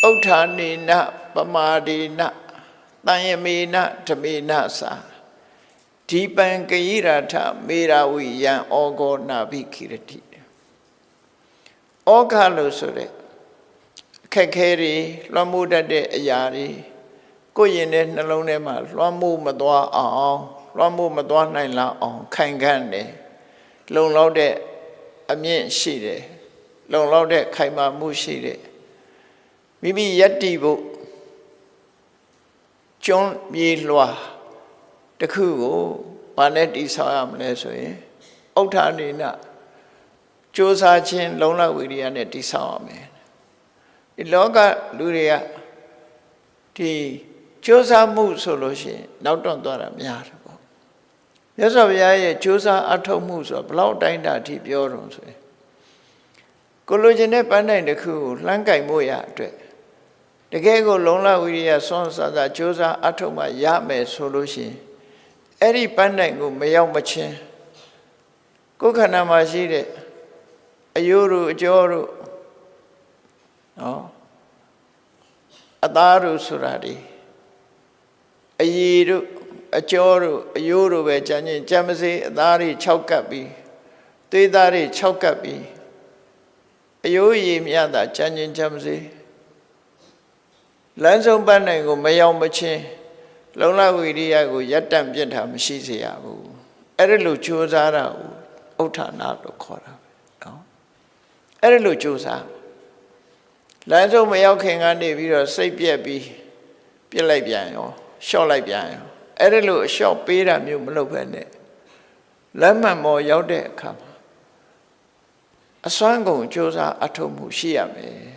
Uttanena pamadena tanyamena tamena sa Deepan Kayirata Merawi Yan Ogo Nabi Kirati Okalo Sore Kakeri Lamuda de Ayari Koyene Nalonema Lamu Madwa Lamu Madwa Naila on Kangane Long Laude Amien Shide Long Laude Kaima Mushide Mimi Yatibo John Yilwa The Kugo Panet is Ham Lesoe Otanina Josa Chin Lona Widian Disarme Iloga Luria T Josa Mu Solution now don't do a miarable. Yes, of Yaya Josa Atomus of Blau Dinda Tip Yorons. Cologene Panay the Ku Lankai Moya. The Gago Lona Widia Sons of the Josa Atoma Yame Solution. Eri Pandango Mayao Machin Kukanama Shide Ayuru Joru Adaru Suradi Ayiru Ajoru Ayuru Vejani Jamasi Adari Chaukabi Tidari Chaukabi Ayuyi Miada Janin Jamsi Lanzo Pandango Mayao Machin Lona Widia go Yatam Jenta Mashisia, Erelu Chuzara, Otana Kora. Erelu Chusa Lanzo Mayo King and David, say Piabi, Pilabiano, Shaw like Biano, Erelu, Shaw Pira, Mumlopene, Lama more Yode come. A swango Josa Atomu Shiame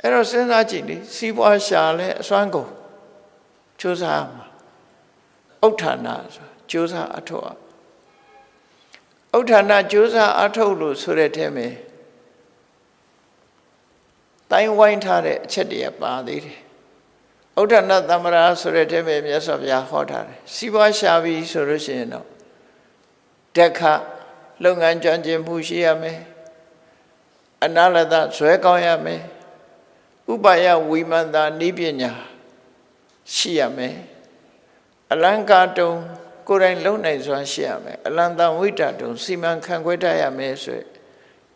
Erosena Gini, Siwa Shale, Swango. Josa Otana, Josa Atoa. Otana Josa Atolu Sureteme. Time wine tare, Chedia Badi. Otana Tamara Sureteme, yes of Yahotar. Siwa Shavi Surusino. Deka, Lungan Janjim Pushiame. Analada Suekoyame. Ubaya Wimanda Nibinya. Shiame Alangato Korean Lone Shiame Alanda Witato Siman Kangueta Mese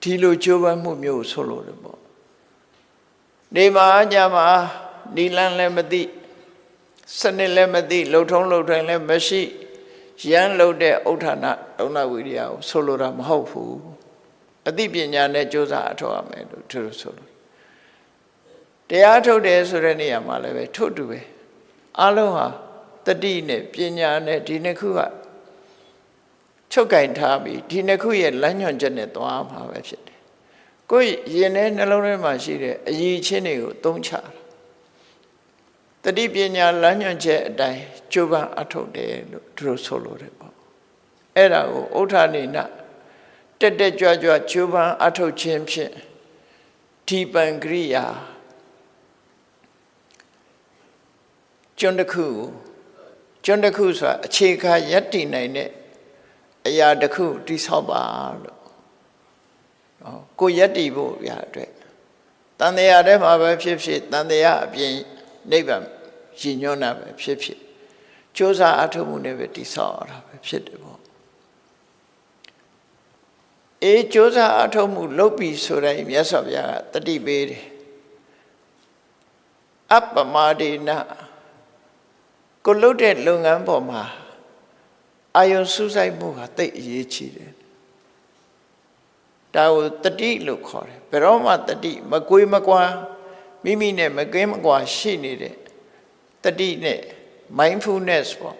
Tilo Joba Mumio Solo the Bo Nema Yama Nilan Lemadi Sunny Lemadi Loton Lotan Lemashi Yan Lode Otana Dona Widia Solo Ram Hofu Adipiana Josa Atoame to Solo The Ato de Surenia Malave Totue Aloha, the Dine, Pinyane, Dinekua Chokain Tabi, Dinekuya, Lanyon Janet, Wam, however. Go Yene Nalore Mashire, a ye chinny, don't char. The deep Yenya Lanyon Jet die, Juba Ato de True Solo Rebo. Era Otanina, Tete Jajua, Juba Ato Champion, Tipan Gria. John the Coup Sa, Cheka Yati Nine, Aya the Coup, Dishoba. Go Yati Bo Yadre. Then they are them of a ship, then they are being neighbor, Ginona, ship. Josa Atomu never dissolved, shitable. A Josa Atomu Lopi Sura, yes of ya, the debate. Up a Madina. Coloded Lungan Boma. Ion Susai Muha, take ye cheated. Thou the D look for it. Peroma the D, Magui Magua, Mimine, Magua, she needed. The D ne, mindfulness for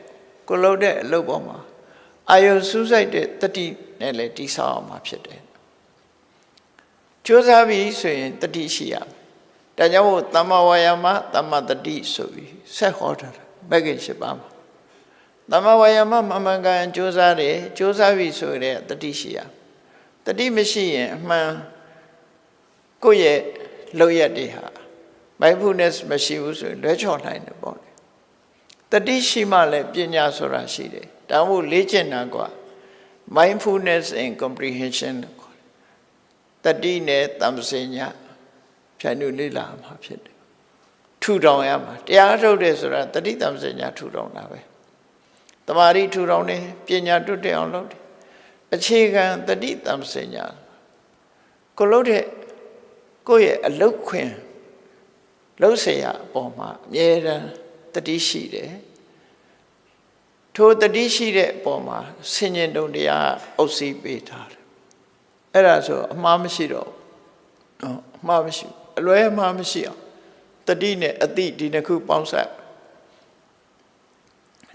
Coloded Loboma. Ion Susai did the D, Nelly disarm up shit. Josavi saying the D Shia. Danyao Tamawayama, Tama the D Sovi, say water. Baggage Bama. Namawayama Mamanga and Josare, Josavi Sore, the Dishia. The Dimachine, man, Goye, Loya Deha. Mindfulness Machines, Legion line the body. The Dishimale, Pinya Sorashide, Damu Legend Agua, mindfulness and comprehension. The Dine Tamsenya, ဖြိုင်လို့လေ့လာမှာဖြစ်တယ်ထူထောင်ရမှာတရားထုတ်တယ်ဆိုတာတတိတမ္ပစညာထူထောင်တာပဲတမာရီထူထောင်တယ်ပညာတွတ်တက်အောင်လုပ်တယ်အခြေခံတတိတမ္ပစညာကိုလုပ်တဲ့ကိုယ့်ရဲ့အလုတ်ခွင်လှုပ်เสียအပေါ်မှာအမြဲတမ်းတတိရှိတယ်ထိုတတိရှိတဲ့အပေါ်မှာဆင်ញင်တုံတရားအုပ်စီးပေးထားတယ်အဲ့ဒါဆိုအမှားမရှိတော့နော်အမှားမရှိအလွဲအမှားမရှိအောင်တတိနဲ့အတိဒီနှစ်ခုပေါင်းစပ်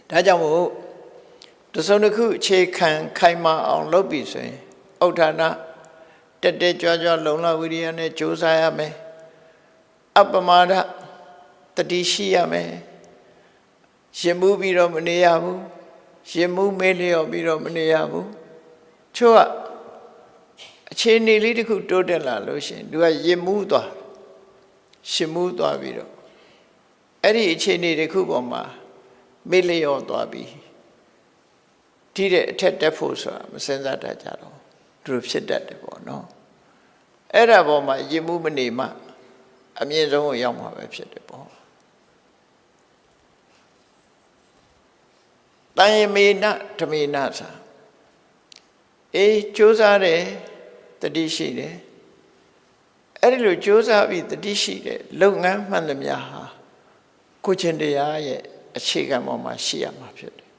ဒါကြောင့်မို့တစုံတစ်ခုအခြေခံခိုင်မာအောင်လုပ်ပြီဆိုရင်ဥဒ္ဌာဏတက်တက်ကြွကြွလုံလဝိရိယနဲ့ကြိုးစားရမယ်အပမာဒတတိရှိရမယ်ရင်မှုပြီးတော့မနေရဘူးရင်မှုမေးလျော်ပြီးတော့မနေရဘူးချို့ကအခြေအနေလေးတစ်ခုတိုးတက်လာလို့ရှိရင်သူကရင်မှုသွားရှင်မှုသွားပြီးတော့အဲ့ဒီအခြေအနေတစ်ခုပေါ်မှာမေးလျော်သွားပြီးဒီတဲ့အထက်တက်ဖို့ဆိုတာမစင်စားတတ်ကြတော့သူတို့ဖြစ်တတ်တယ်ပေါ့နော်အဲ့ဒါပေါ်မှာရင်မှုမနေမှအမြင့်ဆုံးကိုရောက်မှာပဲဖြစ်တယ်ပေါ့တန်ယမေနဓမေနစာကြိုးစားတယ်တတိရှိတယ်အဲ့ဒီလိုကြိုးစားပြီးတတိရှိတယ်လုပ်ငန်းမှန်သမျှဟာကိုချင်းတရားရဲ့အခြေခံပေါ်မှာရှိရမှာဖြစ်တယ်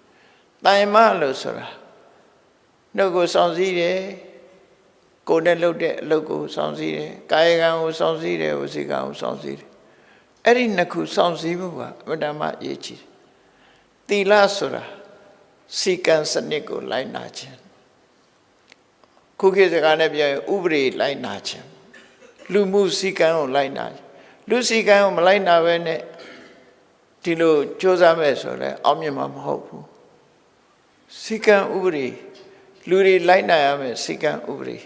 တန်ယမလို့ဆိုတာနှုတ်ကိုစောင့်စည်းတယ်ကိုယ်နဲ့လုပ်တဲ့အလုပ်ကိုစောင့်စည်းတယ်ကာယကံကိုစောင့်စည်းတယ်ဝစီကံကိုစောင့်စည်းတယ်အဲ့ဒီနှစ်ခုစောင့်စည်းမှုကအမှန်တမ်းအရေးကြီးတယ်သီလဆိုတာစီကံစနစ်ကိုလိုက်နာခြင်းခုခေတ်စကားနဲ့ပြောရင်ဥပဒေလိုက်နာခြင်းလူမှုစီကံကိုလိုက်နာလူစီကံကိုမလိုက်နာဘဲနဲ့ဒီလိုကြိုးစားမဲ့ဆိုလဲအောင်မြင်မှာမဟုတ်ဘူးစီကံဥပဒေလူတွေလိုက်နာရမယ်စီကံဥပဒေ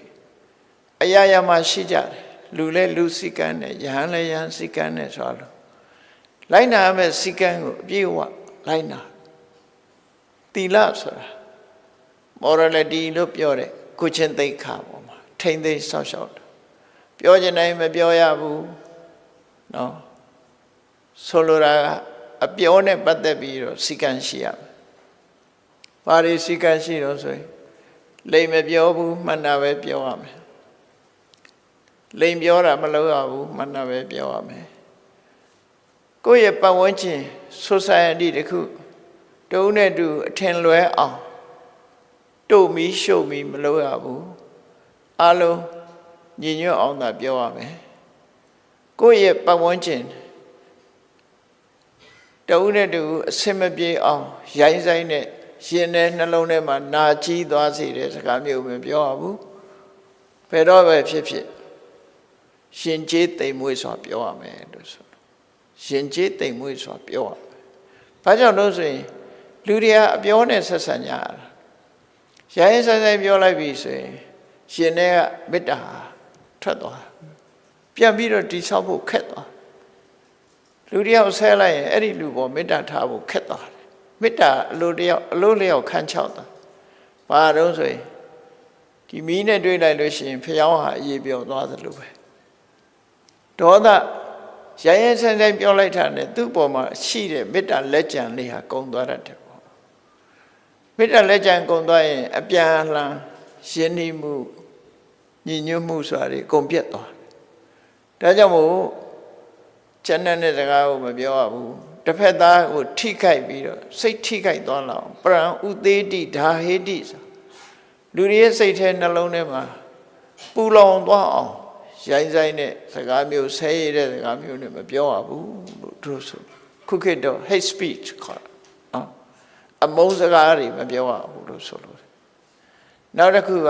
အရာရာမှာရှိကြတယ်လူလဲလူစီကံနဲ့ယဟန်လဲယဟန်စီကံနဲ့ဆိုလို့လိုက်နာရမယ်စီကံကိုအပြည့်အဝလိုက်နာသီလဆိုတာ morality လို့ပြောတယ်ကိုချင်းသိက္ခာပေါ်မှာထိမ့်သိမ်းဆောက်ရှောက်တာပြောချင်တိုင်းမပြောရဘူးနော်ဆိုလိုတာကအပြောနဲ့ပတ်သက်ပြီးတော့စီကံရှိရမယ်ဘာတွေစီကံရှိတော့ဆိုရင်လိမ်မပြောဘူးမှန်တာပဲပြောရမယ်လိမ်ပြောတာမလုပ်ရဘူးမှန်တာပဲပြောရမယ်ကိုယ့်ရဲ့ပတ်ဝန်းကျင် society တခုတုံးနဲ့တူအထင်လွဲအောင်တို့မီရှုပ်မီမလုပ်ရဘူးအလုံးညီညွတ်အောင်သာပြောရမယ်ကိုယ့်ရဲ့ပတ်ဝန်းကျင်တုံးနဲ့တူအစင်မပြေအောင်ရိုင်းဆိုင်နဲ့ရှင်တဲ့နှလုံးထဲမှာနာကြီးသွားစေတဲ့စကားမျိုးမပြောရဘူးဘယ်တော့ပဲဖြစ်ဖြစ်ရှင်ကျေးတိမ်မွေးစွာပြောရမယ်လို့ဆိုရှင်ကျေးတိမ်မွေးစွာပြောရမယ်ဘာကြောင့်လို့ဆိုရင်လူတွေကအပြောနဲ့ဆက်ဆံကြတာရိုင်းဆိုင်ဆိုင်ပြောလိုက်ပြီဆိုရင်ရှင်တဲ့ကမေတ္တာထွက်သွားပြန်ပြီးတော့တိဆောက်ဖို့ခက်သွားလူတယောက်ဆဲလိုက်ရင်အဲ့ဒီလူပေါ်မေတ္တာထားဖို့ခက်သွားတယ်မေတ္တာအလိုလျောက်ခန်းချောက်တာဘာတော့ဆိုရင်ဒီမီးနဲ့တွေ့လိုက်လို့ရှိရင်ဖျောင်းဟာအေးပြောသွားသလိုပဲဒေါသရိုင်းဆိုင်ဆိုင်ပြောလိုက်တာနဲ့သူ့ပေါ်မှာရှိတဲ့မေတ္တာလက်ကြံလေးဟာကုန်သွားတတ်တယ်ပေါ့မေတ္တာလက်ကြံကုန်သွားရင်အပြန်အလှန်ရင်းနှီးမှုညီညွတ်မှုဆိုတာတွေကုန်ပြတ်သွားတယ်ဒါကြောင့်မို့ကျန်တဲ့စကားကိုမပြောရဘူးတစ်ဖက်သားကိုထိခိုက်ပြီးတော့စိတ်ထိခိုက်သွားလောက်ပရံဥသေးတိဓာဟေတိဆိုလူတွေရဲ့စိတ်ထဲနှလုံးထဲမှာပူလောင်သွားအောင်ရိုင်းဆိုင်တဲ့စကားမျိုးဆဲရတဲ့စကားမျိုးနဲ့မပြောရဘူးလို့သူဆိုခုခေတ်တော့ hate speech ခေါ်နော်အမုန်းစကားတွေမပြောရဘူးလို့ဆိုလို့နောက်တစ်ခုက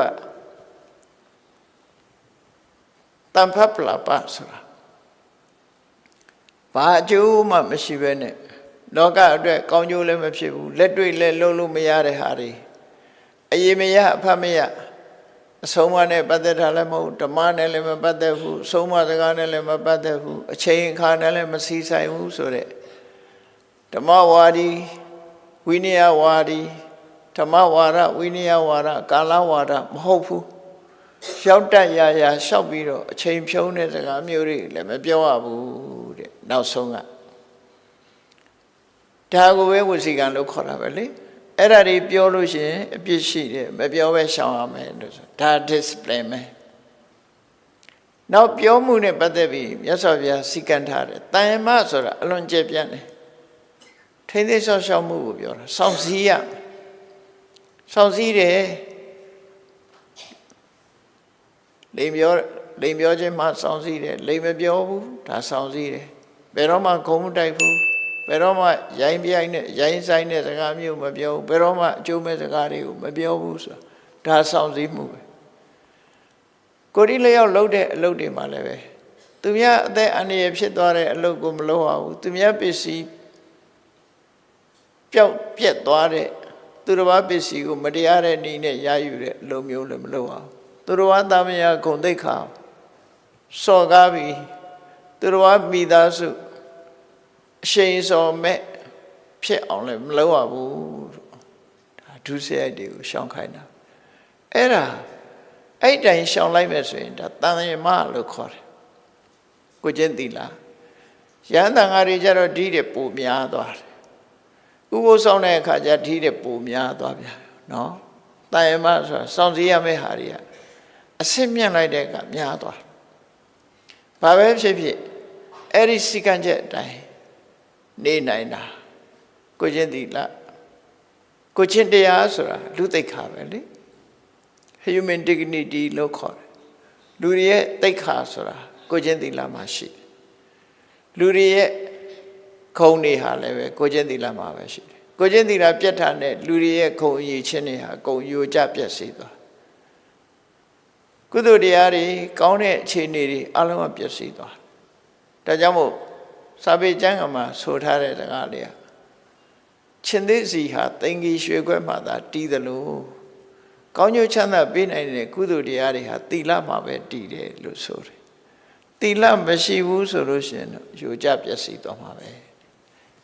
တမ္ဖပလပဆိုတာဘာအကျိုးမှမရှိဘဲနဲ့လောကအတွက်ကောင်းကျိုးလည်းမဖြစ်ဘူးလက်တွေ့လည်းလုံးလို့မရတဲ့ဟာတွေအရေးမရအဖတ်မရအဆုံးမနဲ့ပတ်သက်တာလည်းမဟုတ်ဓမ္မနဲ့လည်းမပတ်သက်ဘူးအဆုံးမစကားနဲ့လည်းမပတ်သက်ဘူးအချိန်အခါနဲ့လည်းမစီဆိုင်ဘူးဆိုတဲ့ဓမ္မဝါဒီဝိနည်းဝါဒီဓမ္မဝါဒဝိနည်းဝါဒကာလဝါဒမဟုတ်ဘူး ရောက်တတ်ရလျှောက်ပြီးတော့အချိန်ဖြုံးတဲ့စကားမျိုးတွေလည်းမပြောရဘူးတဲ့နောက်ဆုံးကဒါကိုပဲဝစီကံလို့ခေါ်တာပဲလေအဲ့ဒါတွေပြောလို့ရှိရင်အပြစ်ရှိတယ်မပြောပဲရှောင်ရမယ်လို့ဆိုဒါ discipline ပဲနောက်ပြောမှုနဲ့ပတ်သက်ပြီးမြတ်စွာဘုရားစီကံထားတယ်တန်ယမဆိုတာအလွန်ကျပြန့်တယ်ထိမ့်သိမ်းရှောက်မှုကိုပြောတာစောင့်စည်းရစောင့်စည်းတယ်လိမ်ပြောခြင်းမှစောင့်စည်းတယ်လိမ်မပြောဘူးဒါစောင့်စည်းတယ်ဘယ်တော့မှခုံမတိုက်ဘူးဘယ်တော့မှရိုင်းပြိုင်နဲ့ရိုင်းဆိုင်တဲ့စကားမျိုးမပြောဘူးဘယ်တော့မှအကျိုးမဲ့စကားတွေကိုမပြောဘူးဆိုတာဒါစောင့်စည်းမှုပဲကိုယ်ဒီလျောက်လှုပ်တဲ့အလုပ်တွေမှာလည်းပဲသူများအသက်အန္တရာယ်ဖြစ်သွားတဲ့အလုပ်ကိုမလုပ်ရဘူးသူများပစ္စည်းပျောက်ပြက်သွားတဲ့သူတစ်ပါးပစ္စည်းကိုမတရားတဲ့နည်းနဲ့ရယူတဲ့အလုပ်မျိုးလည်းမလုပ်ရဘူးသူတစ်ပါးသားမယားဂုဏ်သိက္ခာစော်ကားပြီးသူတစ်ပါးမိသားစုအရှိန်စော်မဲ့ဖြစ်အောင်လည်းမလုပ်ရဘူးဒါဒုစရိုက်တွေကိုရှောင်ခိုင်းတာအဲ့ဒါအဲ့တိုင်းရှောင်လိုက်မယ်ဆိုရင်ဒါတန်ရမလို့ခေါ်တယ်ကိုကျင့်သီလရဟန်းတန်ဃာတွေကြတော့ဒီတဲ့ပိုများသွားတယ်ဥပုသ်ဆောင်တဲ့အခါကျဒီတဲ့ပိုများသွားပြန်နော်တန်ရမဆိုတာစောင့်စည်းရမယ့်ဟာတွေကအစစ်မြင့်လိုက်တဲ့အခါများသွားဘာပဲဖြစ်ဖြစ်အဲ့ဒီစိကံချက်အတိုင်းနေနိုင်တာကိုကျင့်သီလကိုကျင့်တရားဆိုတာလူသိက္ခာပဲလေhuman dignity လို့ခေါ်တယ်လူတွေရဲ့သိက္ခာဆိုတာကိုကျင့်သီလမှာရှိတယ်လူတွေရဲ့ခုံတွေဟာလည်းပဲကိုကျင့်သီလမှာပဲရှိတယ်ကိုကျင့်သီလပြတ်ထားတဲ့လူတွေရဲ့ခုံအရေးချင်းတွေဟာကုံယိုကျပြတ်စေသွားကုသိုလ်တရားတွေကောင်းတဲ့အခြေအနေတွေအလုံးအပြည့်စေသွားဒါကြောင့်မို့စာပေကျမ်းကမှာဆိုထားတဲ့စကားလေးကရှင်သစ်စီဟာတင်ကြီးရွှေခွဲမှသာတည်တယ်လို့ကောင်းကျိုးချမ်းသာပေးနိုင်တဲ့ကုသိုလ်တရားတွေဟာသီလမှာပဲတည်တယ်လို့ဆိုတယ်သီလမရှိဘူးဆိုလို့ရှိရင်ယိုကျပျက်စီးသွားမှာပဲ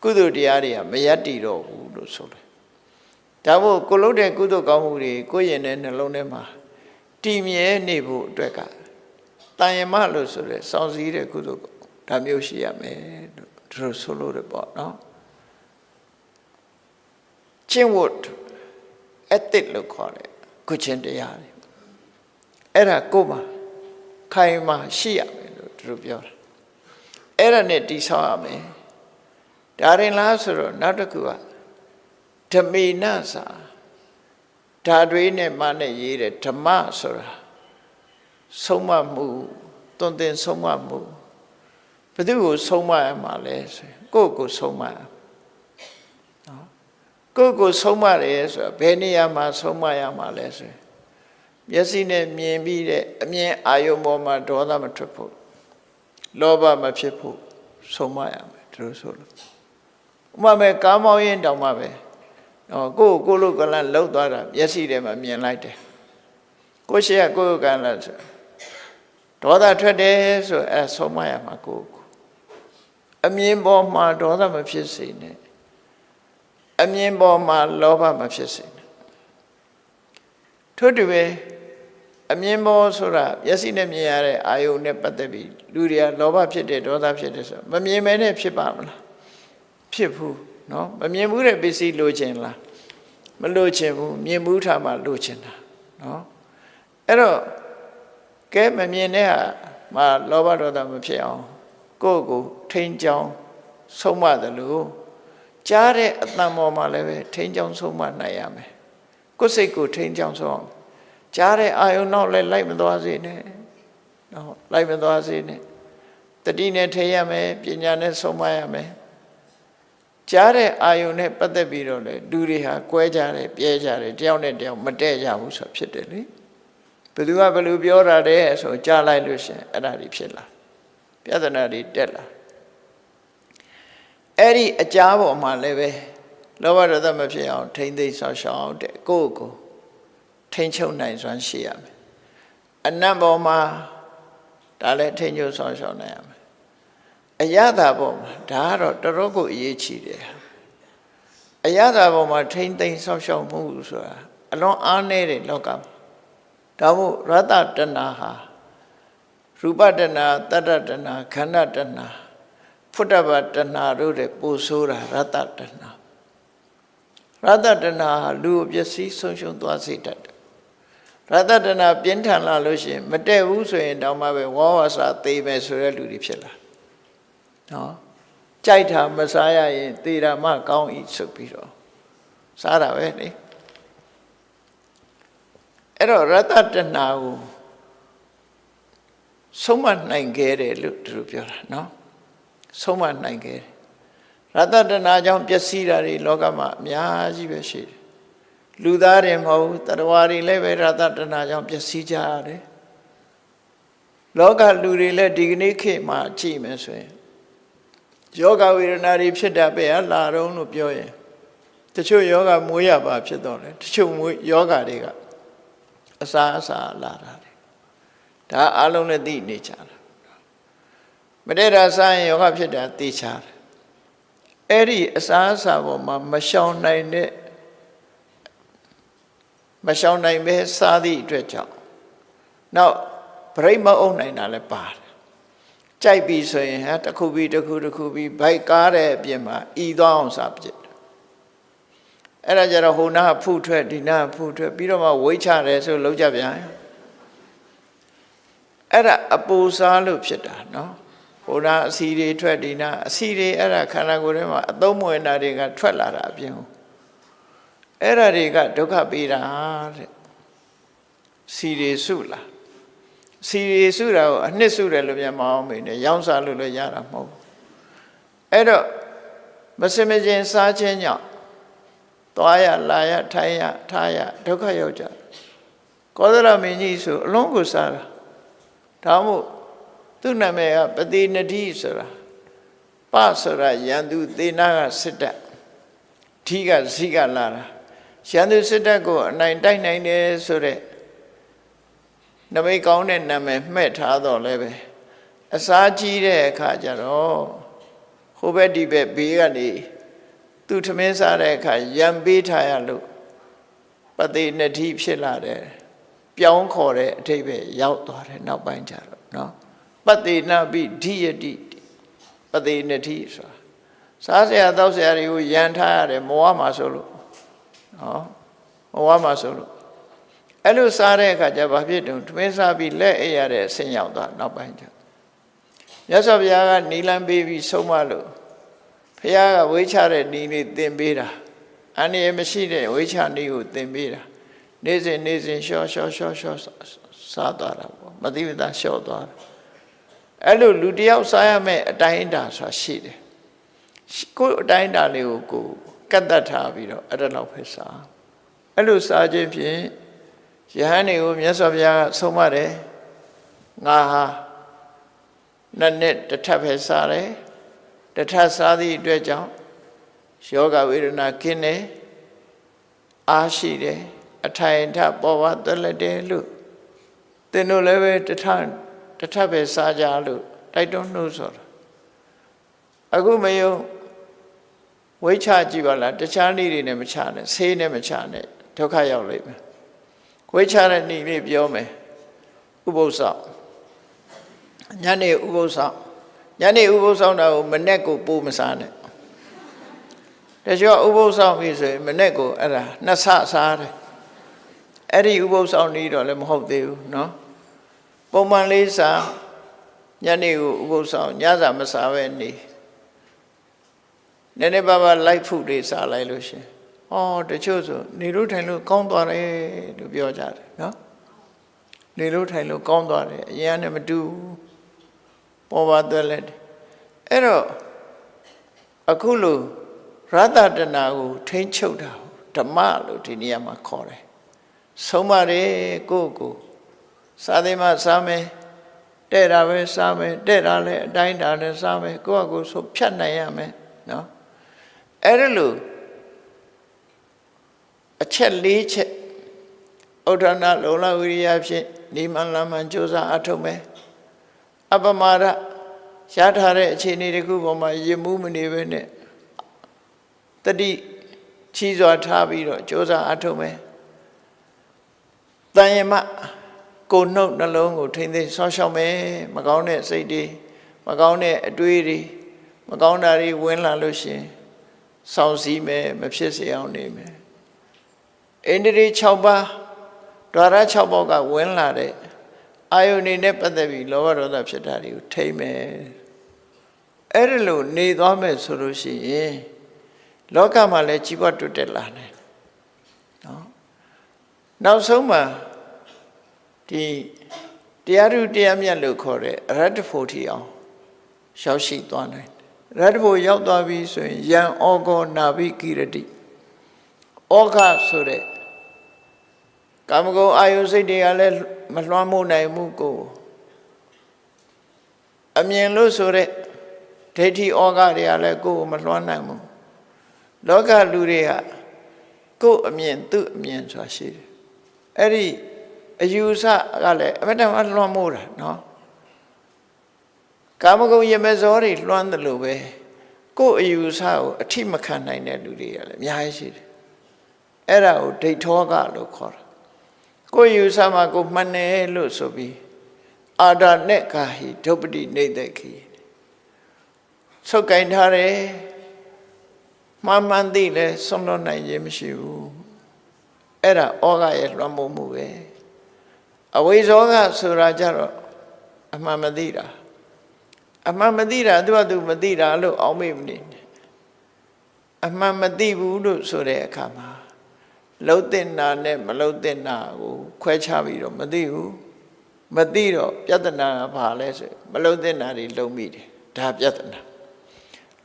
ကုသိုလ်တရားတွေကမရပ်တည်တော့ဘူးလို့ဆိုတယ်ဒါမို့ကိုလုပ်တဲ့ကုသိုလ်ကောင်းမှုတွေကိုယ့်ရင်ထဲနှလုံးထဲမှာတည်မြဲနေဖို့အတွက်ကတန်ယမလို့ဆိုရဲစောင့်စည်းတဲ့ကုသိုလ်ဒါမျိုးရှိရမယ်လို့သူတို့ဆိုလို့ရပေါ့နော်ကျင့်ဝတ် ethic လို့ခေါ်တယ်ကိုကျင့်တရားတွေအဲ့ဒါကိုယ်မှာခိုင်မာရှိရမယ်လို့သူတို့ပြောတာအဲ့ဒါနဲ့တိဆောက်ရမယ်ဒါရင်လားဆိုတော့နောက်တစ်ခုကဓမေနစာဓာတွေနဲ့မနဲ့ရေးတဲ့ဓမ္မဆိုတာဆုံးမမှုသွန်သင်ဆုံးမမှုဘယ်သူကိုဆုံးမရမှာလဲဆိုရင်ကိုယ့်ကိုဆုံးမရနော်ကိုယ့်ကိုဆုံးမတယ်ဆိုတာဘယ်နေရာမှာဆုံးမရမှာလဲဆိုရင်မျက်စိနဲ့မြင်ပြီးတဲ့အမြင်အာယုံပေါ်မှာဒေါသမထွက်ဖို့လောဘမဖြစ်ဖို့ဆုံးမရမယ်သူတို့ဆိုလို့ဥပမာကားမောင်းရင်တောင်မှပဲနော်ကိုလိုကလန်လှုပ်သွားတာမျက်စိထဲမှာမြင်လိုက်တယ်ကိုရှိရကိုကလန်ဆိုဒေါသထွက်တယ်ဆိုအဲဆုံးမရမှာကိုအမြင်ပေါ်မှာဒေါသမဖြစ်စေနဲ့အမြင်ပေါ်မှာလောဘမဖြစ်စေနဲ့ထို့တူပဲအမြင်ပေါ်ဆိုတာမျက်စိနဲ့မြင်ရတဲ့အာယုန်နဲ့ပတ်သက်ပြီးလူတွေကလောဘဖြစ်တယ်ဒေါသဖြစ်တယ်ဆိုမမြင်မဲနဲ့ဖြစ်ပါမလားဖြစ်ဘူးနော်မမြင်ဘူးတဲ့ပစ္စည်းလိုချင်လားမလိုချင်ဘူးမြင်ဘူးထားမှလိုချင်တာနော်အဲ့တော့ကဲမမြင်တဲ့ဟာမှာလောဘဒေါသမဖြစ်အောင်ကိုယ့်ကိုထိန်းချောင်းဆုံးမတယ်လို့ကြားတဲ့အတန်ပေါ်မှာလည်းပဲထိန်းချောင်းဆုံးမနိုင်ရမယ်ကိုယ်စိတ်ကိုထိန်းချောင်းဆုံးအောင်ကြားတဲ့အာယုံနောက်လည်းလိုက်မသွားစေနဲ့နော်လိုက်မသွားစေနဲ့တတိနဲ့ထိရမယ်ပညာနဲ့ဆုံးမရမယ်ကြားတဲ့အာယုံနဲ့ပတ်သက်ပြီးတော့လေလူတွေဟာကွဲကြတယ်ပြဲကြတယ်တယောက်နဲ့တယောက်မတည့်ကြဘူးဆိုဖြစ်တယ်လေဘယ်သူကဘယ်လိုပြောတာလဲဆိုကြားလိုက်လို့ရှင်အဲ့ဒါတွေဖြစ်လာပြဿနာတွေတက်လာအဲ့ဒီအကြားပေါ်မှာလည်းပဲလောဘဒေါသမဖြစ်အောင်ထိမ့်သိမ်းဆောက်ရှောက်တဲ့ကိုယ့်ကိုထိမ့်ချုပ်နိုင်စွမ်းရှိရမယ်အနတ်ပေါ်မှာဒါလည်းထိမ့်ချုပ်ဆောက်ရှောက်နိုင်ရမယ်အယတာပေါ်မှာဒါကတော့တော်တော်ကိုအရေးကြီးတယ်အယတာပေါ်မှာထိမ့်သိမ်းဆောက်ရှောက်မှုဆိုတာအလွန်အားနည်းတဲ့လောကမှာ ဒါမို့ရတ္တတဏှာဟာရူပတဏှာတတ္တတဏှာခန္ဓာတဏှာဖုတ္တဗတဏှာတို့တဲ့ပို့ဆိုးတာရတ္တတဏှာရတ္တတဏှာဟာလူအပျက်စီးဆုံးရှုံးသွားစေတတ်တယ်ရတ္တတဏှာပြင်းထန်လာလို့ရှိရင်မတည့်ဘူးဆိုရင်တောင်မှပဲဝါဝါစာသေမယ်ဆိုတဲ့လူတွေဖြစ်လာနော်ကြိုက်တာမစားရရင်သေတာမှကောင်းဤဆိုပြီးတော့စားတာပဲလေအဲ့တော့ရတ္တတဏှာကိုဆုံးမနိုင်ခဲ့တယ်လို့သူတို့ပြောတာနော်ဆုံးမနိုင်ခဲ့တယ်ရတ္တတဏှာကြောင့်ပျက်စီးတာတွေလောကမှာအများကြီးပဲရှိတယ်လူသားတွေမဟုတ်တတ္တဝါတွေလည်းပဲရတ္တတဏှာကြောင့်ပျက်စီးကြရတယ်လောကလူတွေလည်းဒီကနေ့ခေတ်မှာကြည့်မယ်ဆိုရင်ယောဂဝေဒနာတွေဖြစ်တာပဲလာတော့လို့ပြောရင်တချို့ယောဂမွေးရပါဖြစ်တော့တယ်တချို့ယောဂတွေကအစာလာတာတယ်ဒါအလုံးနဲ့သိနေကြတာမတည့်တာစားရင်ယောဂဖြစ်တာသိချတယ်အဲ့ဒီအစာပေါ်မှာမရှောင်နိုင်ပဲစားသည့်အတွက်ကြောင့်နောက်ဗရိတ်မအုပ်နိုင်တာလည်းပါတယ်ကြိုက်ပြီဆိုရင်တစ်ခုပြီးဘိုက်ကားတဲ့အပြင်မှာဤသွားအောင်စားပြစ်အဲ့ဒါကြတော့ဟိုနာဖုထွက်ဒီနာဖုထွက်ပြီးတော့မှဝိတ်ချတယ်ဆိုလောက်ကြပြန်အဲ့ဒါအပူစားလို့ဖြစ်တာနော်ဟိုနာအစီတွေထွက်ဒီနာအစီတွေအဲ့ဒါခန္ဓာကိုယ်ထဲမှာအသုံးမဝင်တာတွေကထွက်လာတာအပြင်အဲ့ဒါတွေကဒုက္ခပေးတာတဲ့စီတွေစုလာစီရီစုတာကိုအနှစ်စုတယ်လို့ပြန်မအောင်မေးနဲ့ရောင်းစားလို့လည်းရတာမဟုတ်ဘူးအဲ့တော့မစင်မကျင်စားခြင်းကြောင့်သွားရလာရထိုင်ရထားရဒုက္ခရောက်ကြကောသလမင်းကြီးဆိုအလုံးကိုစားတာဒါမို့သူ့နာမည်ကပတိနတိဆိုတာပဆိုတာရန်သူသေနာကစစ်တပ်ဓိကဇိကလာတာရန်သူစစ်တပ်ကိုအနိုင်တိုက်နိုင်တယ်ဆိုတဲ့နမိတ်ကောင်းတဲ့နာမည်မှဲ့ထားတော့လည်းပဲအစားကြီးတဲ့အခါကျတော့ဟိုဘက်ဒီဘက်ဘေးကနေသူထမင်းစားတဲ့အခါရံပေးထားရလို့ပတိနတိဖြစ်လာတယ်ပြောင်းခေါ်တဲ့အထိပ္ပယ်ရောက်သွားတယ်နောက်ပိုင်းကျတော့နော်ပတိနာပိဓိယတိပတိနတိဆိုတာစားစရာတောက်စရာတွေကိုရံထားရတယ်မဝမှာဆိုလို့နော်မဝမှာဆိုလို့အဲ့လိုစားတဲ့အခါကျဘာဖြစ်တုံထမင်းစားပြီးလက်အိပ်ရတဲ့အဆင့်ရောက်သွားနောက်ပိုင်းကျမြတ်စွာဘုရားကနီလန်းပေးပြီးဆုံးမလို့ဘုရားကဝိချတဲ့နီလေးသင်ပေးတာအန္တရာယ်မရှိတဲ့ဝိချနီကိုသင်ပေးတာနေ့စဉ်ရှော့စားသွားတာပေါ့မသိမသာရှော့သွားတာအဲ့လိုလူတယောက်စားရမယ့်အတိုင်းအတာဆိုတာရှိတယ်ကိုယ်အတိုင်းအတာလေးကိုကတ်တတ်ထားပြီးတော့အဲ့ဒါလောက်ပဲစားအဲ့လိုစားခြင်းဖြင့်ယဟန်တွေကိုမြတ်စွာဘုရားကဆုံးမတယ်ငါဟာနှစ်တစ်ထပ်ပဲစားတယ်တစ်ထပ်စားသည့်အတွက်ကြောင့်ယောဂဝေဒနာကင်းတယ်အားရှိတယ်အထိုင်ထပေါ်ပါသက်လက်တယ်လို့သင်တို့လည်းပဲတစ်ထပ်ပဲစားကြလို့တိုက်တွန်းနှိုးဆော်တာအခုမယုံဝိချကြည့်ပါလားတခြားနည်းတွေနဲ့မချနဲ့ဆေးနဲ့မချနဲ့ဒုက္ခရောက်လိမ့်မယ်ဝိချတဲ့နည်းလေးပြောမယ်ဥပုသ်ဆောင်ညနေဥပုသ်ဆောင်တာကိုမနဲ့ကိုပိုးမစားနဲ့တချို့ဥပုသ်ဆောင်ပြီဆိုရင်မနဲ့ကိုအဲ့ဒါနှစ်ဆစားတယ်အဲ့ဒီဥပုသ်ဆောင်နည်းတော့လည်းမဟုတ်သေးဘူးနော်ပုံမှန်လေးစားညနေကိုဥပုသ်ဆောင်ညစာမစားပဲနေနည်းနည်းပါးပါးလိုက်ဖုတွေစားလိုက်လို့ရှင်တချို့ဆိုနေလို့ထိုင်လို့ကောင်းသွားတယ်လို့ပြောကြတယ်နော်နေလို့ထိုင်လို့ကောင်းသွားတယ်အရင်ကနဲ့မတူပေါ်ပါသွက်လက်အဲ့တော့အခုလိုရတ္တတဏှာကိုထိန်းချုပ်တာဓမ္မလို့ဒီနေရာမှာခေါ်တယ်ဆုံးမတယ်ကိုစားသေးမှစားမယ်တဲ့တာပဲစားမယ်တဲ့တာလည်းအတိုင်းတာလည်းစားမယ်ကိုယ့်အကိုဆိုဖြတ်နိုင်ရမယ်နော်အဲ့ဒါလို့အချက်၄ချက်ဥဒ္ဒနာလုံလဝိရိယဖြင့်နိမန်လမန်ကြိုးစားအထုတ်မယ်အပမာဒရထားတဲ့အခြေအနေတစ်ခုပေါ်မှာယမှုမနေပဲနဲ့တတိချီးစွာထားပြီးတော့ကြိုးစားအထုတ်မယ်တန်ယမ ကိုနှုတ်နှလုံးကိုထိမ့်သိမ်းဆောင်းရှောက်မယ်မကောင်းတဲ့စိတ်တွေမကောင်းတဲ့အတွေးတွေမကောင်းတာတွေဝင်လာလို့ရှင်စောင့်စည်းမယ်မဖြစ်စေအောင်နေမယ်ဣန္ဒြေ6ပါးဓာရ6ပါးကဝင်လာတဲ့အာယုန်နေနဲ့ပတ်သက်ပြီးလောဘဒေါသဖြစ်တာတွေကိုထိမ့်မယ်အဲ့ဒါလို့နေသွားမယ်ဆိုလို့ရှိရင်လောကမှာလည်းကြီးပွားတိုးတက်လာတယ်နော်နောက်ဆုံးမှာဒီတရားထုတရားမြတ်လို့ခေါ်တဲ့ရတ္တဖို့ထီအောင်ရောက်ရှိသွားနိုင်တယ်ရတ္တဖို့ရောက်သွားပြီဆိုရင်ယံဩဃောနာဘိကိရတိဩဃဆိုတဲ့ကာမဂုဏ်အာယုစိတ်တွေကလည်းမလွှမ်းမိုးနိုင်မှုကိုအမြင်လို့ဆိုတဲ့ဒိဋ္ဌိဩဃတွေကလည်းကိုယ်ကိုမလွှမ်းနိုင်ဘူးလောကလူတွေကကိုယ်အမြင်သူ့အမြင်ဆိုတာရှိတယ်အဲ့ဒီအယူဆကလည်းအမတန်မှလွှမ်းမိုးတာနော်ကာမဂုဏ်ရမဇောတွေလွှမ်းတယ်လို့ပဲကိုယ်အယူဆကိုအထိမခံနိုင်တဲ့လူတွေကလည်းအများကြီးရှိတယ်အဲ့ဒါကိုဒိဋ္ဌောကလို့ခေါ်တာကိုယ်ယူဆမှာကိုမှန်တယ်လို့ဆိုပြီးအာဒနဲ့ကာဟိဒုပ္ပတိနေသက်ခိဆုတ်ကင်ထားတယ်မှန်သိလဲဆုံးလို့နိုင်ခြင်းမရှိဘူးအဲ့ဒါဩဃရဲ့လွှမ်းမိုးမှုပဲအဝိဇ္ဇောကဆိုတာကြတော့အမှန်မသိတာအမှန်မသိတာသူကသူမသိတာလို့အောက်မေ့မနေနဲ့အမှန်မသိဘူးလို့ဆိုတဲ့အခါမှာလှုပ်တဲ့နာနဲ့မလှုပ်တဲ့နာကိုခွဲခြားပြီးတော့မသိဘူးမသိတော့ပြဿနာကဘာလဲဆိုမလှုပ်တဲ့နာတွေလုံမိတယ်ဒါပြဿနာ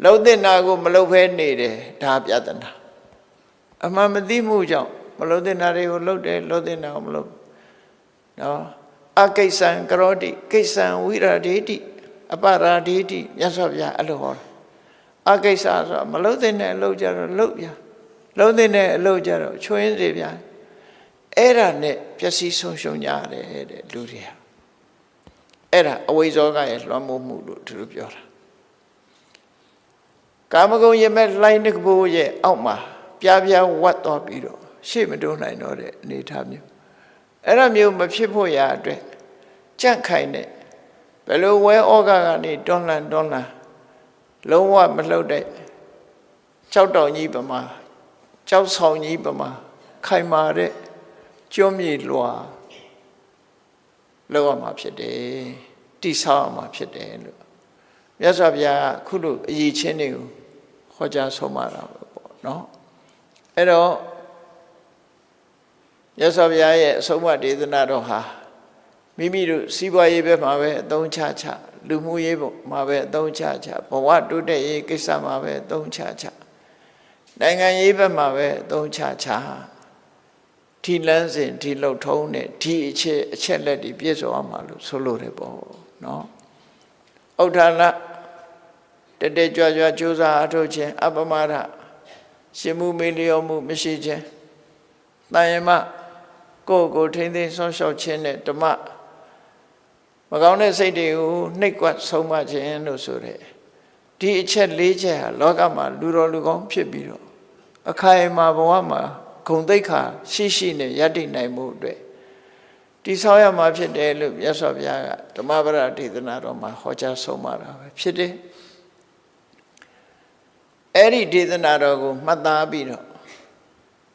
လှုပ်တဲ့နာကိုမလှုပ်ဖဲနေတယ်ဒါပြဿနာအမှန်မသိမှုကြောင့်မလှုပ်တဲ့နာတွေကိုလှုပ်တယ်လှုပ်တဲ့နာကိုမလှုပ်နော်အကိစ္စံကရောတိကိစ္စံဝိရဒေတိအပရာဒေတိမြတ်စွာဘုရားအဲ့လိုဟောတာအကိစ္စဆိုတာမလှုပ်တဲ့အလုပ်ကြတော့လှုပ်ပြလှုပ်တဲ့အလုပ်ကြတော့ချွင်းစေပြအဲ့ဒါနဲ့ပျက်စီးဆုံးရှုံးကြတယ်တဲ့လူတွေဟာအဲ့ဒါအဝိဇ္ဇောကရဲ့လွှမ်းမိုးမှုလို့သူတို့ပြောတာကာမဂုဏ်ရမဲ့လိုင်းတစ်ဘိုးရဲ့အောက်မှာပြပြဝတ်သွားပြီးတော့ရှေ့မတိုးနိုင်တော့တဲ့အနေအထားမျိုးအဲ့ဒါမျိုးမဖြစ်ဖို့ရာအတွက်ကြန့်ခိုင်တဲ့ဘယ်လိုဝဲဩဃကနေတွန်းလှန်လုံးဝမလှုပ်တဲ့ကြောက်တောင်ကြီးပမာကြောက်ဆောင်ကြီးပမာခိုင်မာတဲ့ကျွမ်းမြေလွှာလောက်ရမှာဖြစ်တယ်တိဆောက်ရမှာဖြစ်တယ်လို့မြတ်စွာဘုရားခုလိုအရေးချင်းတွေကိုဟောကြားဆုံးမတာပေါ့နော်အဲ့တော့မြတ်စွာဘုရားရဲ့အဆုံးအမဒေသနာတော်ဟာမိမိတို့စီးပွားရေးဘက်မှာပဲအသုံးချလူမှုရေးမှာပဲအသုံးချဘဝတိုးတက်ရေးကိစ္စမှာပဲအသုံးချနိုင်ငံရေးဘက်မှာပဲအသုံးချဒီလန်းစဉ်ဒီလှုပ်ထုံးနဲ့ဒီအချက်လက်တွေပြည့်စုံအောင်မှာလို့ဆိုလိုတယ်ပေါ့နော်ဥဒ္ဒါလတကြွကြိုးစားအထောက်ခြင်းအပမဒရှင်မှုမေလျောမှုမရှိခြင်းတန်ရမကိုထိမ့်သိမ်းဆုံးရှုံးခြင်းနဲ့ဓမ္မမကောင်းတဲ့စိတ်တွေကိုနှိပ်ကွက်ဆုံးမခြင်းလို့ဆိုတဲ့ဒီအချက်၄ချက်ဟာလောကမှာလူတော်လူကောင်းဖြစ်ပြီးတော့အခိုင်အမာဘဝမှာဂုဏ်သိက္ခာရှိနဲ့ယက်တည်နိုင်မှုအတွက်တိဆောက်ရမှာဖြစ်တယ်လို့မြတ်စွာဘုရားကဓမ္မပဒဒေသနာတော်မှာဟောကြားဆုံးမတာပဲဖြစ်တယ်အဲ့ဒီဒေသနာတော်ကိုမှတ်သားပြီးတော့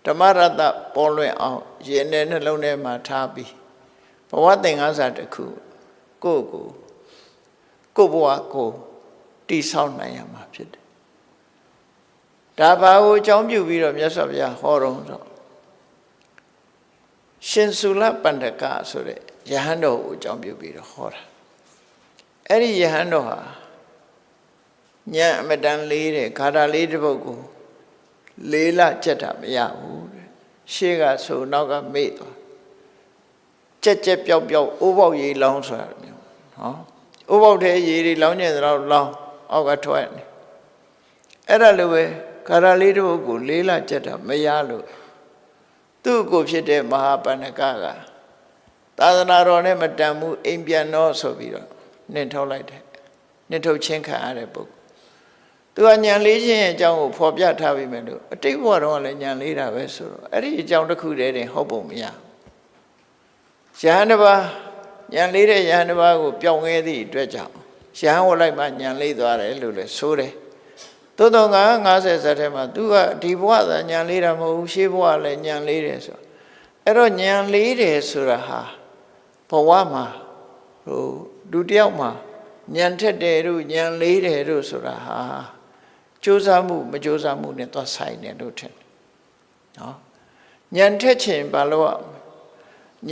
ဓမ္မရတ္တပေါ်လွင်အောင်ရင်ထဲနှလုံးထဲမှာထားပြီးဘဝသင်္ကန်းစာတစ်ခုကိုဘဝကိုတိဆောက်နိုင်ရမှာဖြစ်တယ်ဒါဘာကိုအကြောင်းပြုပြီးတော့မြတ်စွာဘုရားဟောတော်ဆိုရှင်သုလပန္ဒကဆိုတဲ့ယဟန်တော်ကိုအကြောင်းပြုပြီးတော့ဟောတာအဲ့ဒီယဟန်တော်ဟာဉာဏ်အမတန်လေးတဲ့ဂါထာလေးတစ်ပုဒ်ကိုလေးလကြက်တာမရဘူးတဲ့ရှေ့ကဆိုနောက်ကမေ့သွားကြက်ပျောက်အိုးပေါက်ရေလောင်းဆိုတာမျိုးနော်အိုးပေါက်ထဲရေတွေလောင်းနေတော့လောင်းအောက်ကထွက်နေအဲ့ဒါလိုပဲဂါထာလေးတစ်ပုဒ်ကိုလေးလကြက်တာမရလို့သူ့ကိုဖြစ်တဲ့မဟာပဏ္ဏကသာသနာတော်နဲ့မတန်မှုအိမ်ပြန်တော့ဆိုပြီးတော့နှင်ထုတ်လိုက်တယ်နှင်ထုတ်ချင်းခံရတဲ့ပုဂ္ဂိုလ်သူကဉာဏ်လေးချင်းရဲ့အကြောင်းကိုဖော်ပြထားပြီးမယ်လို့အတိတ်ဘဝတော့လည်းဉာဏ်လေးတာပဲဆိုတော့အဲ့ဒီအကြောင်းတစ်ခုတည်းတင်ဟုတ်ပုံမရ ယဟန်တစ်ပါးဉာဏ်လေးတဲ့ယဟန်တစ်ပါးကိုပြောင်းခဲ့သည့်အတွက်ကြောင့်ယဟန်ဝလိုက်မှဉာဏ်လေးသွားတယ်လို့လည်းဆိုတယ်သို့တော့50ဇာတ်ထဲမှာသူကဒီဘဝသာဉာဏ်လေးတာမဟုတ်ဘူးရှေးဘဝလည်းဉာဏ်လေးတယ်ဆိုအဲ့တော့ဉာဏ်လေးတယ်ဆိုတာဟာဘဝမှာလူတယောက်မှာဉာဏ်ထက်တယ်တို့ဉာဏ်လေးတယ်တို့ဆိုတာဟာကြိုးစားမှုမကြိုးစားမှုနဲ့သွားဆိုင်တယ်လို့ထင်တယ်နော်ဉာဏ်ထက်ခြင်းဘာလို့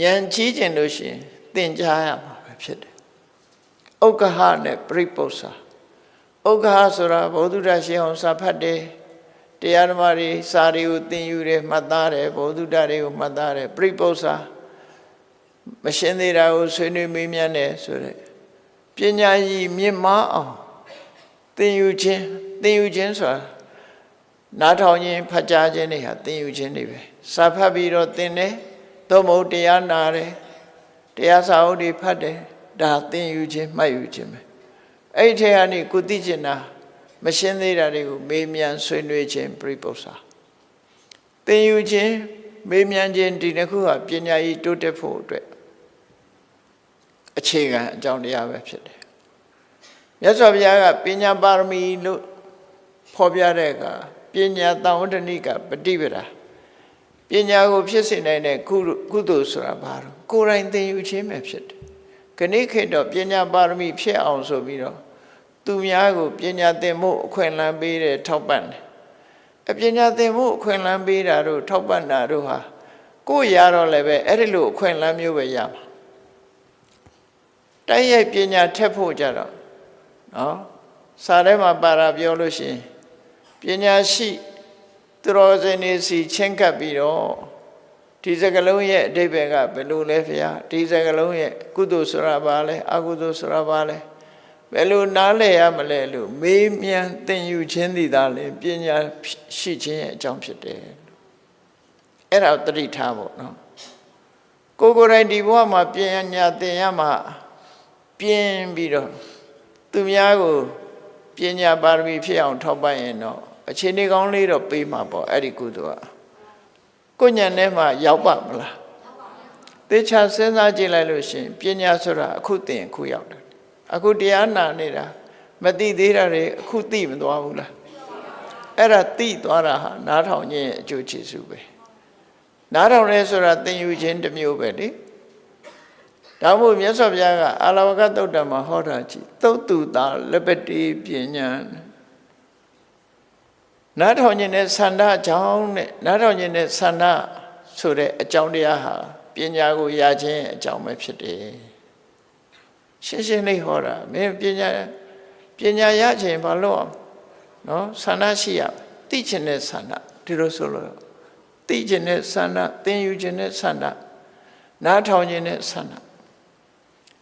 ဉာဏ်ကြီးခြင်းလို့ရှိရင်သင်ကြားရမှာပဲဖြစ်တယ်ဥက္ကဟနဲ့ပရိပု္ပ္ပာဥက္ကဟဆိုတာဘုဒ္ဓရရှင်အောင်စာဖတ်တယ်တရားဓမ္မတွေစာတွေကိုသင်ယူတယ်မှတ်သားတယ်ဘုဒ္ဓတွေကိုမှတ်သားတယ်ပရိပု္ပ္ပာမရှင်းသေးတာကိုဆွေးနွေးမေးမြန်းတယ်ဆိုတဲ့ပညာရည်မြင့်မားအောင်သင်ယူခြင်းဆိုတာနားထောင်ခြင်းဖတ်ကြားခြင်းတွေဟာသင်ယူခြင်းတွေပဲစာဖတ်ပြီးတော့သင်တယ်သို့မဟုတ်တရားနာတယ်တရားစာအုပ်တွေဖတ်တယ်ဒါသင်ယူခြင်းမှတ်ယူခြင်းပဲအဲ့ဒီထဲကနေကိုသိကျင်တာမရှင်းသေးတာတွေကိုမေးမြန်းဆွေးနွေးခြင်းပြိပု္ပ္ပာသင်ယူခြင်းမေးမြန်းခြင်းဒီနှစ်ခုဟာပညာရည်တိုးတက်ဖို့အတွက်အခြေခံအကြောင်းတရားပဲဖြစ်တယ်မြတ်စွာဘုရားကပညာပါရမီလို့ဖော်ပြတဲ့အခါပညာတန်ဝတ္တနိကပฏิပဒါပညာကိုဖြစ်စေနိုင်တဲ့ကုသိုလ်ဆိုတာဘာလို့ကိုယ်တိုင်သင်ယူခြင်းပဲဖြစ်တယ်ခဏခေတ်တော့ပညာပါရမီဖြစ်အောင်ဆိုပြီးတော့သူများကိုပညာသင်မှုအခွင့်အလမ်းပေးတယ်ထောက်ပံ့တယ်အပညာသင်မှုအခွင့်အလမ်းပေးတာတို့ထောက်ပံ့တာတို့ဟာကိုယ်ရတော့လည်းပဲအဲ့ဒီလိုအခွင့်အလမ်းမျိုးပဲရမှာတိုက်ရိုက်ပညာထက်ဖို့ကြတော့နော်စာထဲမှာပါတာပြောလို့ရှိရင်ပညာရှိသူတော်စင်တွေစီချင်းကပ်ပြီးတော့ဒီစကလုံးရဲ့အဓိပ္ပာယ်ကဘယ်လိုလဲဖေ။ဒီစကလုံးရဲ့ကုသိုလ်ဆိုတာဘာလဲအကုသိုလ်ဆိုတာဘာလဲဘယ်လိုနားလည်ရမလဲလို့မေးမြန်းသင်ယူခြင်းသည်သာလေပညာရှိခြင်းရဲ့အကြောင်းဖြစ်တယ်အဲ့ဒါသတိထားဖို့နော်ကိုယ်တိုင်ဒီဘဝမှာပညာသင်ရမှာပြင်းပြီးတော့သူများကိုပညာပါရမီဖြစ်အောင်ထောက်ပံ့ရင်တော့အခြေအနေကောင်းလေးတော့ပေးမှာပေါ့အဲ့ဒီကုသိုလ်ကကိုဉာဏ်ထဲမှာရောက်ပါမလားသေချာစဉ်းစားကြည့်လိုက်လို့ရှိရင်ပညာဆိုတာအခုသင်အခုရောက်တယ်အခုတရားနာနေတာမသိသေးတာတွေအခုသိမသွားဘူးလားအဲ့ဒါသိသွားတာဟာနားထောင်ခြင်းရဲ့အကျိုးကျေးဇူးပဲနားထောင်ရဲဆိုတာသင်ယူခြင်းတစ်မျိုးပဲလေဒါမို့မြတ်စွာဘုရားကအာလဝကသုတ်တံမှာဟောတာကြည့်သုတ်တုတာလက်ပတိပညာနားထောင်ခြင်းနဲ့ဆန္ဒအကြောင်းနဲ့နားထောင်ခြင်းနဲ့ဆန္ဒဆိုတဲ့အကြောင်းတရားဟာပညာကိုရခြင်းအကြောင်းပဲဖြစ်တယ်ရှင်းရှင်းလေးဟောတာမင်းပညာရခြင်းဘာလို့နော်ဆန္ဒရှိရသိခြင်းနဲ့ဆန္ဒဒီလိုဆိုလို့သိခြင်းနဲ့ဆန္ဒသင်ယူခြင်းနဲ့ဆန္ဒနားထောင်ခြင်းနဲ့ဆန္ဒ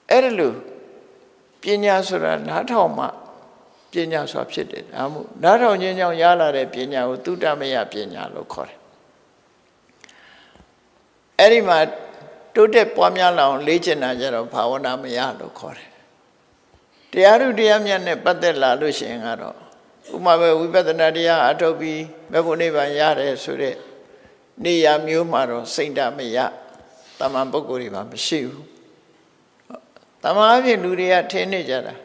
အဲ့ဒါလို့ပညာဆိုတာနားထောင်မှပညာဆိုတာဖြစ်တယ်ဒါမှမဟုတ်နားထောင်ခြင်းကြောင့်ရလာတဲ့ပညာကိုသုတမယပညာလို့ခေါ်တယ်အဲ့ဒီမှာတိုးတက်ပွားများလာအောင်လေ့ကျင့်တာကြတော့ဘာဝနာမယလို့ခေါ်တယ်တရားဓုတရားမြတ်နဲ့ပတ်သက်လာလို့ရှိရင်ကတော့ဥပမာပဲဝိပဿနာတရားအထုတ်ပြီးမေဖို့နိဗ္ဗာန်ရတယ်ဆိုတဲ့နေရာမျိုးမှာတော့စိတ်ဓာတ်မယတမန်ပုဂ္ဂိုလ်တွေမှာမရှိဘူးတမန်အဖြစ်လူတွေကထင်နေကြတာ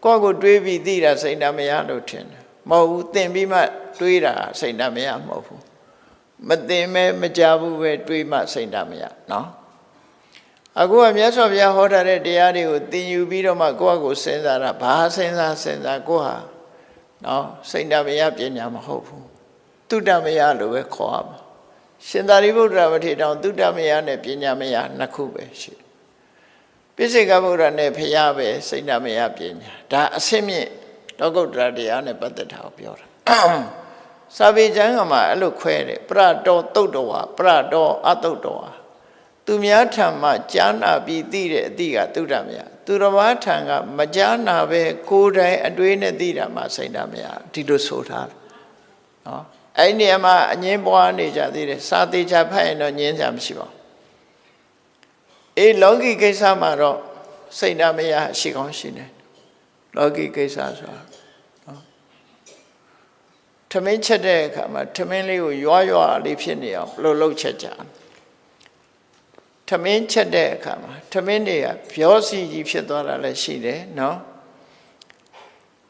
ကိုယ့်ကိုတွေးပြီးသိတာစိတ်ဓာတ်မယလို့ထင်တယ်မဟုတ်ဘူးသင်ပြီးမှတွေးတာစိတ်ဓာတ်မယမဟုတ်ဘူးမသင်မဲမကြဘူးပဲတွေးမှစိတ်ဓာတ်မယနော်အခုကမြတ်စွာဘုရားဟောထားတဲ့တရားတွေကိုသင်ယူပြီးတော့မှကိုယ့်ကိုစဉ်းစားတာဘာစဉ်းစားကိုယ့်ဟာနော်စိတ်ဓာတ်မယပညာမဟုတ်ဘူးသုတ္တမယလို့ပဲခေါ်ရမှာရှင်သာရိပုတ္တရာမထေရတောင်သုတ္တမယနဲ့ပညာမယနှစ်ခုပဲရှိပိစိကဗုဒ္ဓနဲ့ဖျားပဲစိတ်ဓာတ်မယပညာဒါအစင်းမြင့်လောကုတ္တရာတရားနဲ့ပတ်သက်တာကိုပြောတာစာပေကျမ်းကမှာအဲ့လိုခွဲတယ်ပရတောသုတ်တော်ဝါပရတောအသုတ်တော်ဝါသူများထံမှာကြားနာပြီးသိတဲ့အသည့်ကသုတ္တမယသူတော်ဘာထံကမကြားနာပဲကိုယ်တိုင်အတွေးနဲ့သိတာမှစိတ်ဓာတ်မယဒီလိုဆိုထားတယ်နော်အဲ့ဒီနေရာမှာအငင်းပွားနေကြသေးတယ်စာသေးချဖတ်ရင်တော့ငင်းကြမရှိပါဘူးအေးလောကီကိစ္စမှာတော့စိတ်ဓာတ်မယရှိကောင်းရှိနေလောကီကိစ္စဆိုတာနော်ထမင်းချက်တဲ့အခါမှာထမင်းလေးကိုရွာလေးဖြစ်နေအောင်ဘယ်လိုလုပ်ချက်ကြ ထမင်းချက်တဲ့အခါမှာထမင်းတွေကပြောစီကြီးဖြစ်သွားတာလည်းရှိတယ်နော်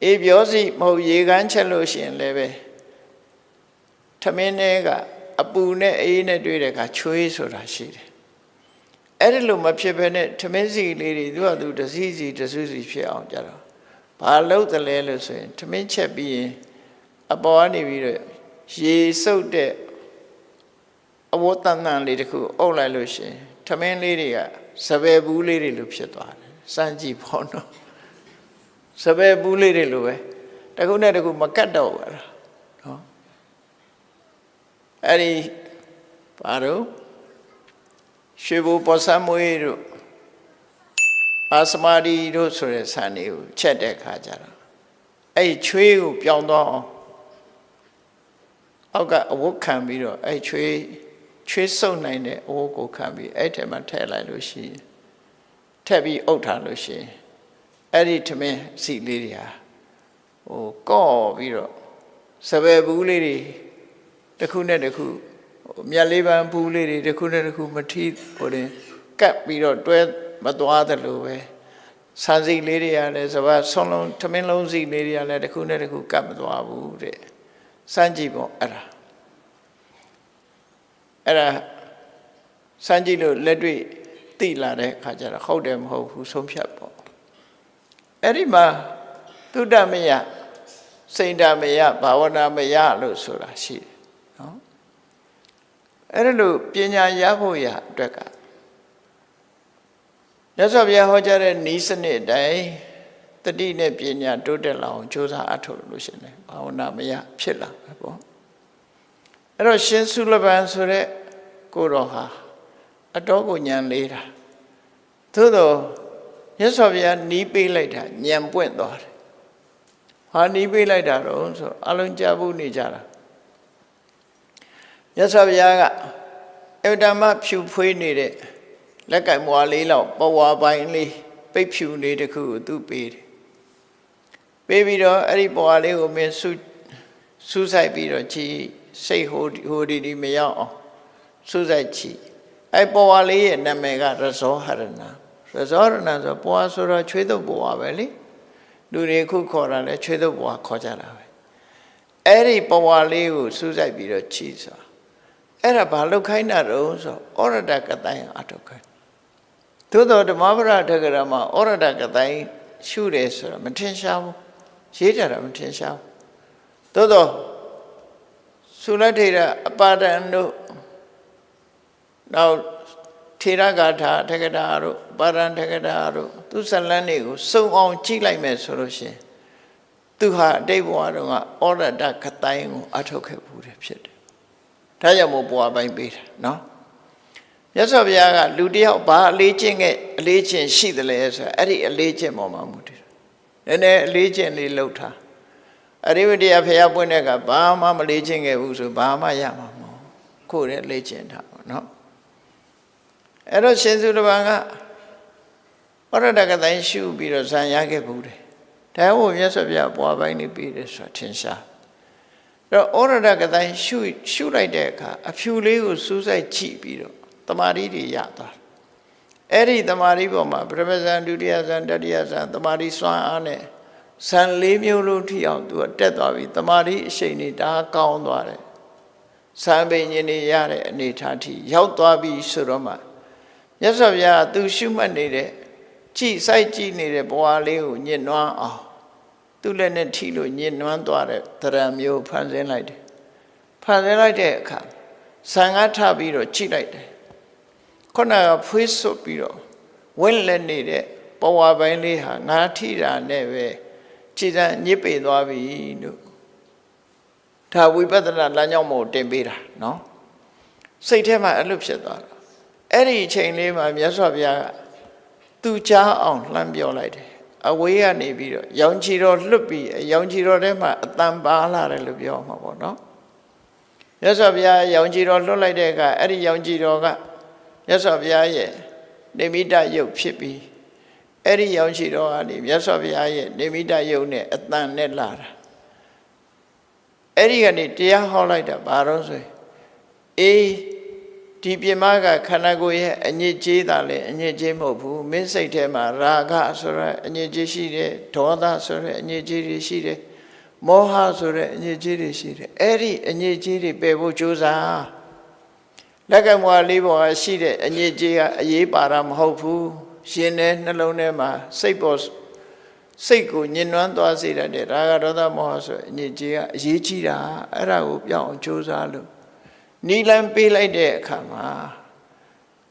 အေးပြောစီမဟုတ်ရေကန်းချက်လို့ရှိရင်လည်းပဲထမင်းတွေကအပူနဲ့အေးနဲ့တွေ့တဲ့အခါချွေးဆိုတာရှိတယ်အဲ့ဒီလိုမဖြစ်ဘဲနဲ့ထမင်းစီလေးတွေသူကသူတစည်းစီတစူးစီဖြစ်အောင်ကြတော့ဘာလို့တလဲလို့ဆိုရင်ထမင်းချက်ပြီးရင်အပေါ်ကနေပြီးတော့ရေစုပ်တဲ့အဝတ်တန်တန်လေးတခုအုပ်လိုက်လို့ရှိရင်ထမင်းလေးတွေကစပယ်ဘူးလေးတွေလိုဖြစ်သွားတယ်စမ်းကြည့်ပေါ့နော်စပယ်ဘူးလေးတွေလိုပဲတခုနဲ့တခုမကတ်တော့ဘူးနော်အဲ့ဒီဘာလို့ရွှေဘူပေါ်ဆမ်းမွေးတို့အာစမာဒီတို့ဆိုတဲ့ဆန်တွေကိုချက်တဲ့ခါကျတော့အဲ့ချွေးကိုပြောင်းတော့အောက်ကအဝတ်ခံပြီးတော့အဲ့ချွေးစုပ်နိုင်တဲ့အဝတ်ကိုခံပြီးအဲ့ထဲမှာထည့်လိုက်လို့ရှိရင်ထည့်ပြီးအုပ်ထားလို့ရှိရင်အဲ့ဒီထမင်းစီလေးတွေဟာကော့ပြီးတော့စပယ်ဘူးလေးတွေတစ်ခုနဲ့တစ်ခုမြက်လေးပန်းဘူးလေးတွေတစ်ခုနဲ့တစ်ခုမထီးကပ်ပြီးတော့တွဲမသွားသလိုပဲဆန်းစီလေးတွေကလည်းစပါးဆုံးလုံးထမင်းလုံးစီလေးတွေကလည်းတစ်ခုနဲ့တစ်ခုကပ်မသွားဘူးတဲ့စမ်းကြည့်ပေါ့အဲ့ဒါစမ်းကြည့်လို့လက်တွေ့သိလာတဲ့အခါကျတော့ဟုတ်တယ်မဟုတ်ဘူးဆုံးဖြတ်ပေါ့အဲ့ဒီမှာသုတမယစိန္ဒမယဘာဝနာမယလို့ဆိုတာရှိတယ်နော်အဲ့ဒါလို့ပညာရဖို့ရအတွက်ကမြတ်စွာဘုရားဟောကြားတဲ့ဤစနစ်အတိုင်းတတိနဲ့ပညာတိုးတက်လာအောင်ကြိုးစားအထောက်လို့ရှင်တယ်ဘာဝနာမယဖြစ်လာပဲပေါ့အဲ့တော့ရှင်သုလဗံဆိုတဲ့ကိုတော်ဟာအတော်ကိုဉာဏ်လေးတာသို့တော့မြတ်စွာဘုရားနီးပေးလိုက်တာဉာဏ်ပွင့်သွားတယ်ဟာနီးပေးလိုက်တာတော့ဆိုအလုံးကြဘူးနေကြတာမြတ်စွာဘုရားကအဝတ္တမဖြူဖွေးနေတဲ့လက်ကင်မွာလေးလောက်ပဝါပိုင်းလေးပိတ်ဖြူလေးတစ်ခုကိုသူပေးတယ်ပေးပြီးတော့အဲ့ဒီပဝါလေးကိုမင်းစူးစိုက်ပြီးတော့ကြည်စိတ်ဟိုဒီမရောက်အောင်စူးစိုက်ကြည့်အဲ့ပဝါလေးရဲ့နာမည်ကရဇောဟရဏရဇောဟရဏဆိုပဝါဆိုတော့ချွေးတုပ်ပဝါပဲလေလူတွေခုခေါ်တာလဲချွေးတုပ်ပဝါခေါ်ကြတာပဲအဲ့ဒီပဝါလေးကိုစူးစိုက်ပြီးတော့ကြည့်ဆိုအဲ့ဒါဘာလို့ခိုင်းတာတော့ဆိုဩရဒကတိုင်းအထုတ်ခိုင်းသို့တော်ဓမ္မပဒထကရာမှာဩရဒကတိုင်းရှုတယ်ဆိုတော့မထင်ရှားဘူးရေးကြတာမထင်ရှားဘူးသို့တော်သုလထေရအပါဒံတို့နောက်ထေရဂါထာထကရာတို့ပါရံထကရာတို့သူဇလန်းတွေကိုစုံအောင်ကြည့်လိုက်မယ်ဆိုလို့ရှိရင်သူဟာအတိတ်ဘဝတုန်းကဩရဒကတိုင်းကိုအထုတ်ခဲ့ဘူးတယ်ဖြစ်တယ်ဒါကြောင့်မို့ဘဝပိုင်းပေးတာနော်မြတ်စွာဘုရားကလူတယောက်ဘာအလေးချင်းရှိတယ်လဲဆိုအဲ့ဒီအလေးချင်းပေါ်မှာမူတည်တယ်နည်းနည်းအလေးချင်းလေးလှုပ်ထားအရိဝတ္တရာဘုရားပွင့်တဲ့ကဘာမှမလေးချင်းခဲ့ဘူးဆိုဘာမှရမှာမဟုတ်ကိုယ်လည်းလေးချင်းထားပါနော်အဲ့တော့ရှင်သုတဗံကဩရဒကတိုင်းရှုပြီးတော့ဇံရခဲ့ဘူးတယ်ဒါမို့မြတ်စွာဘုရားဘဝပိုင်းနေပြီးတယ်ဆိုတာထင်ရှားတော့ဩရဒကတိုင်းရှုလိုက်တဲ့အခါအဖြူလေးကိုစူးစိုက်ကြည့်ပြီးတော့တမာရီတွေရသွားအဲ့ဒီတမာရီပေါ်မှာပထမဇန်ဒုတိယဇန်တတိယဇန်တမာရီစွမ်းအားနဲ့ဇန်၄မျိုးလုံးထိအောင်သူကတက်သွားပြီတမာရီအရှိန်နေတာကောင်းသွားတယ်ဇန်ပင်ရှင်တွေရတဲ့အနေထားထိရောက်သွားပြီဆိုတော့မှမြတ်စွာဘုရားသူရှုမှတ်နေတဲ့စိုက်ကြည့်နေတဲ့ဘဝလေးကိုညှဉ်းနှွမ်းအောင်သူ့လက်နဲ့ထိလို့ညှဉ်းနှွမ်းသွားတဲ့သရံမျိုးဖန်ဆင်းလိုက်တယ်ဖန်ဆင်းလိုက်တဲ့အခါဇံကထပြီးတော့ကြည့်လိုက်တယ်ခုနကဖွေးစွတ်ပြီးတော့ဝင့်လက်နေတဲ့ဘဝပိုင်းလေးဟာငါထိတာနဲ့ပဲခြေစံညစ်ပေသွားပြီလို့ဒါဝိပဿနာလမ်းကြောင်းမို့တင်ပေးတာနော်စိတ်ထဲမှာအဲ့လိုဖြစ်သွားတာအဲ့ဒီအချိန်လေးမှာမြတ်စွာဘုရားကသူကြားအောင်လှမ်းပြောလိုက်တယ်အဝေးကနေပြီးတော့ရောင်ချီတော်လွတ်ပြီးရောင်ချီတော်ထဲမှာအတန်ပါလာတယ်လို့ပြောမှာပေါ့နော်မြတ်စွာဘုရားရောင်ချီတော်လွတ်လိုက်တဲ့အခါအဲ့ဒီရောင်ချီတော်ကမြတ်စွာဘုရားရဲ့နေမိတယုတ်ဖြစ်ပြီးအဲ့ဒီရောင်ချီတော်ကနေမြတ်စွာဘုရားရဲ့နေမိတယုတ်နဲ့အတန်နဲ့လာတာအဲ့ဒီကနေတရားဟောလိုက်တာဘာလို့ဆိုအေးဒ ဒီပြမကခန္ဓာကိုယ်ရဲ့အညစ်အကြေးသာလေအညစ်အကြေးမဟုတ်ဘူးမင်းစိတ်ထဲမှာရာဂဆိုတဲ့အညစ်အကြေးရှိတယ်ဒေါသဆိုတဲ့အညစ်အကြေးတွေရှိတယ်မောဟဆိုတဲ့အညစ်အကြေးတွေရှိတယ်အဲ့ဒီအညစ်အကြေးတွေပယ်ဖို့ကြိုးစားလက်ကမွာလေးပေါ်ကရှိတဲ့အညစ်အကြေးကအရေးပါတာမဟုတ်ဘူးရှင်တဲ့နှလုံးထဲမှာစိတ်ကိုညှဉ်းနှွမ်းသွားစေတဲ့ရာဂဒေါသမောဟဆိုအညစ်အကြေးကအရေးကြီးတာအဲ့ဒါကိုပြောင်းအောင်ကြိုးစားလို့နီလန်းပေးလိုက်တဲ့အခါမှာ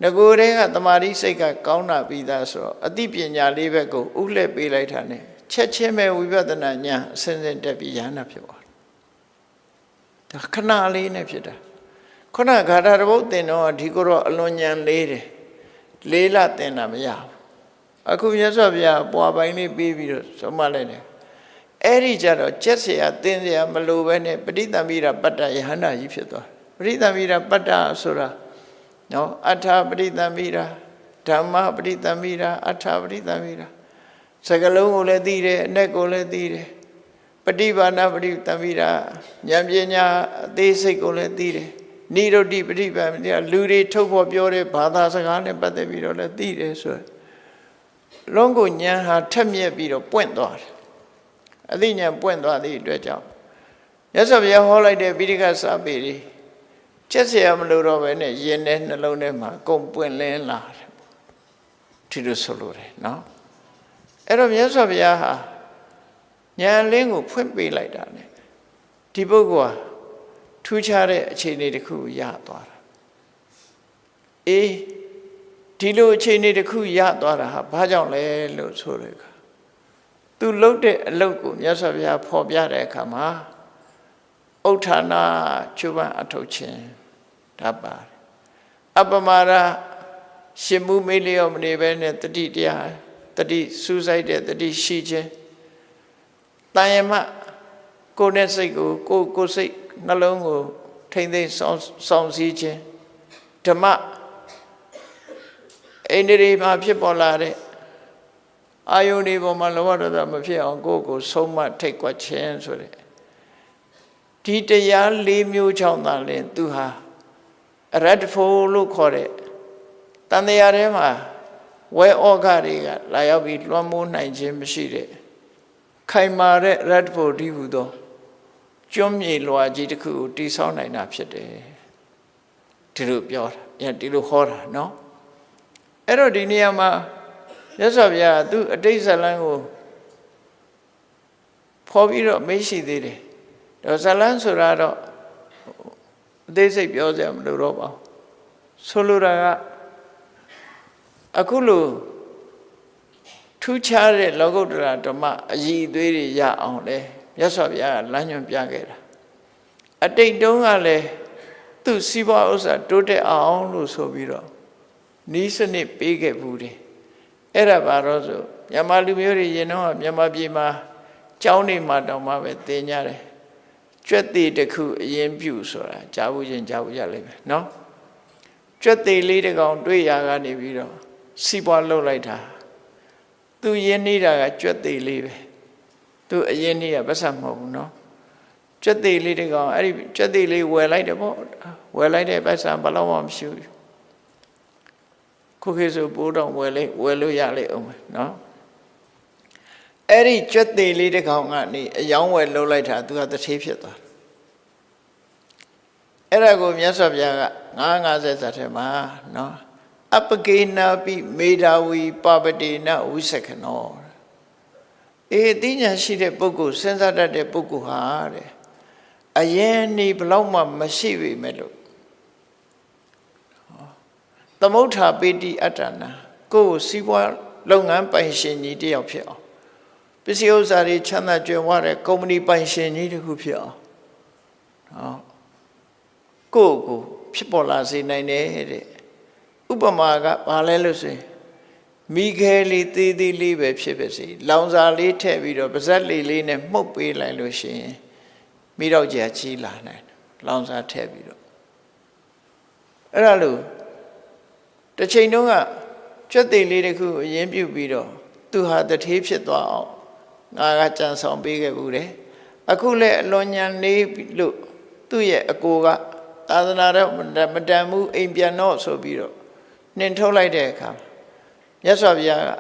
ငကိုယ်တည်းကတမာတိစိတ်ကကောင်းတာပြီးသားဆိုတော့အသိပညာလေးဘက်ကိုဥလှည့်ပေးလိုက်တာ ਨੇ ချက်ချင်းပဲဝိပဿနာဉာဏ်အစဉ်စဉ်တက်ပြီးရဟန္တာဖြစ်သွားတယ်ဒါခဏလေးနဲ့ဖြစ်တာခုနဂါထာတပုတ်တင်တော့ဒီကိုတော့အလွန်ဉာဏ်လေးတယ်လေးလတင်တာမရဘူးအခုမြတ်စွာဘုရားပွားပိုင်းလေးပြီးပြီးတော့ဆုံးမလိုက်တယ်အဲ့ဒီကြတော့ကျက်เสียတင်เสียမလိုပဲနဲ့ပဋိသင်္မိရာပတ္တယဟန္တာကြီးဖြစ်သွားပဋိသင်္မိရာပတ္တဆိုတာနော်အထာပဋိသင်္မိရာဓမ္မပဋိသင်္မိရာအထာပဋိသင်္မိရာစကလုံးကိုလည်းသိတယ်အ내ကိုလည်းသိတယ်ပฏิဘာနာပဋိသင်္မိရာဉာဏ်ပညာအသေးစိတ်ကိုလည်းသိတယ်နိရုဒ္ဓိပฏิပံလူတွေထုတ်ဖို့ပြောတဲ့ဘာသာစကားနဲ့ပတ်သက်ပြီးတော့လည်းသိတယ်ဆိုလုံးကိုဉာဏ်ဟာထက်မြက်ပြီးတော့ပွင့်သွားတယ်အသိဉာဏ်ပွင့်သွားသည့်အတွက်ကြောင့်မြတ်စွာဘုရားဟောလိုက်တဲ့ပိဋကစာပေတွေချက်เสียမလို့တော့ပဲနဲ့ယင်တဲ့နှလုံးထဲမှာကုန်ပွင့်လင်းလာတယ်ဒီလိုဆိုလိုတယ်နော်အဲ့တော့မြတ်စွာဘုရားဟာဉာဏ်လင်းကိုဖွင့်ပေးလိုက်တာ ਨੇ ဒီပုဂ္ဂိုလ်ဟာထူးခြားတဲ့အခြေအနေတစ်ခုရသွားတာအေးဒီလိုအခြေအနေတစ်ခုရသွားတာဟာဘာကြောင့်လဲလို့ဆိုတဲ့အခါသူလှုပ်တဲ့အလုပ်ကိုမြတ်စွာဘုရားဖော်ပြတဲ့အခါမှာဥဋ္ဌာဏချွတ်ပန်းအထုတ်ခြင်းဒါပါတယ်အပမာဒရှင်မှုမေးလျော့မနေပဲနဲ့တတိတရားတတိစူးစိုက်တဲ့တတိရှိခြင်းတန်ရမကိုယ်နဲ့စိတ်ကိုစိတ်နှလုံးကိုထိမ့်သိမ်းဆောင်စည်းခြင်းဓမ္မအိန္ဒြေမှာဖြစ်ပေါ်လာတဲ့အာယုန်ဒီပေါ်မှာလောဘဒေါသမဖြစ်အောင်ကိုယ်ကိုဆုံးမထိတ်ကွက်ခြင်းဆိုတဲ့ဒီတရား၄မျိုးချောင်းသာလင်သူဟာအရတ္တဖို့လို့ခေါ်တဲ့တန်တရားထဲမှာဝဲဩဃတွေကလာရောက်ပြီးလွှမ်းမိုးနိုင်ခြင်းမရှိတဲ့ခိုင်မာတဲ့ရတ္တဖို့ဒီဟုသောကျွမ်းမြေလွာကြီးတစ်ခုကိုတည်ဆောက်နိုင်တာဖြစ်တယ်ဒီလိုပြောတာဒီလိုဟောတာနော်အဲ့တော့ဒီနေရာမှာမြတ်စွာဘုရားသူအတိတ်ဇလံကိုဖော်ပြီးတော့မေးရှိသေးတယ်တော့ဇလံဆိုတာတော့အသေးစိတ်ပြောစရာမလိုတော့ပါဘူးဆိုလိုတာကအခုလိုထူးခြားတဲ့လောကုတ္တရာဓမ္မအည်အသွေးတွေရအောင်လဲမြတ်စွာဘုရားကလမ်းညွှန်ပြခဲ့တာအတိတ်တုန်းကလည်းသူ့စီးပွားဥစ္စာတိုးတက်အောင်လို့ဆိုပြီးတော့နီးစနစ်ပေးခဲ့ဘူးတယ်အဲ့ဒါပါတော့ဆိုမြန်မာလူမျိုးတွေရင်တော့မြန်မာပြည်မှာကျောင်းနေမှာတောင်မှပဲသင်ကြတယ်ကျွတ်သေးတစ်ခုအရင်ပြုဆိုတာကြားဘူးချင်းကြားဘူးရလိမ့်မယ်နော်ကျွတ်သေးလေးတစ်ကောင်တွေ့ရကနေပြီးတော့စီးပွားလှုပ်လိုက်တာသူရင်းနေတာကကျွတ်သေးလေးပဲသူအရင်နေ့ကပတ်စံမဟုတ်ဘူးနော်ကျွတ်သေးလေးတစ်ကောင်အဲ့ဒီကျွတ်သေးလေးဝယ်လိုက်တယ်ပေါ့ဝယ်လိုက်တဲ့ပတ်စံဘယ်တော့မှမရှိဘူးခုခေတ်ဆိုပိုးတောင်ဝယ်လို့ရလိမ့်အောင်နော်အဲ့ဒီကျွတ်သေးလေးတစ်ကောင်ကနေအယောင်းဝယ်လှုပ်လိုက်တာသူကတထေးဖြစ်သွားအဲ့ဒါကိုမြတ်စွာဘုရားက950ဇာတ်ထဲမှာနော်အပကေနာပိမေဓာဝီပပတိနဝိသကနောအသိဉာဏ်ရှိတဲ့ပုဂ္ဂိုလ်စဉ်းစားတတ်တဲ့ပုဂ္ဂိုလ်ဟာတဲ့အရင်နေဘလောက်မှမရှိပေမဲ့လို့သမုဋ္ဌာပိတိအတ္တနာကိုယ်စီးပွားလုပ်ငန်းပိုင်ရှင်ကြီးတယောက်ဖြစ်အောင်ပစ္စည်းဥစ္စာတွေချမ်းသာကြွယ်ဝတဲ့ကုမ္ပဏီပိုင်ရှင်ကြီးတစ်ခုဖြစ်အောင်ကိုယ်ကိုဖြစ်ပေါ်လာစေနိုင်တယ်တဲ့ဥပမာကဘာလဲလို့ဆိုရင်မိခဲလေးသေးသေးလေးပဲဖြစ်ပါစေလောင်စာလေးထည့်ပြီးတော့ပါဇက်လေးနဲ့မှုတ်ပေးလိုက်လို့ရှိရင်မိတော့ကြာချီလာနိုင်တယ်လောင်စာထည့်ပြီးတော့အဲ့ဒါလို့တစ်ချိန်တုန်းကကျွတ်သေးလေးတစ်ခုအရင်ပြုတ်ပြီးတော့သူဟာတထေးဖြစ်သွားအောင်ငါကကြံဆောင်ပေးခဲ့ဘူးတယ်အခုလည်းအလွန်ညံနေလို့သူ့ရဲ့အကိုက သာသနာတော့မတန်မှုအိမ်ပြန်တော့ဆိုပြီးတော့နှင်ထုတ်လိုက်တဲ့အခါမြတ်စွာဘုရားက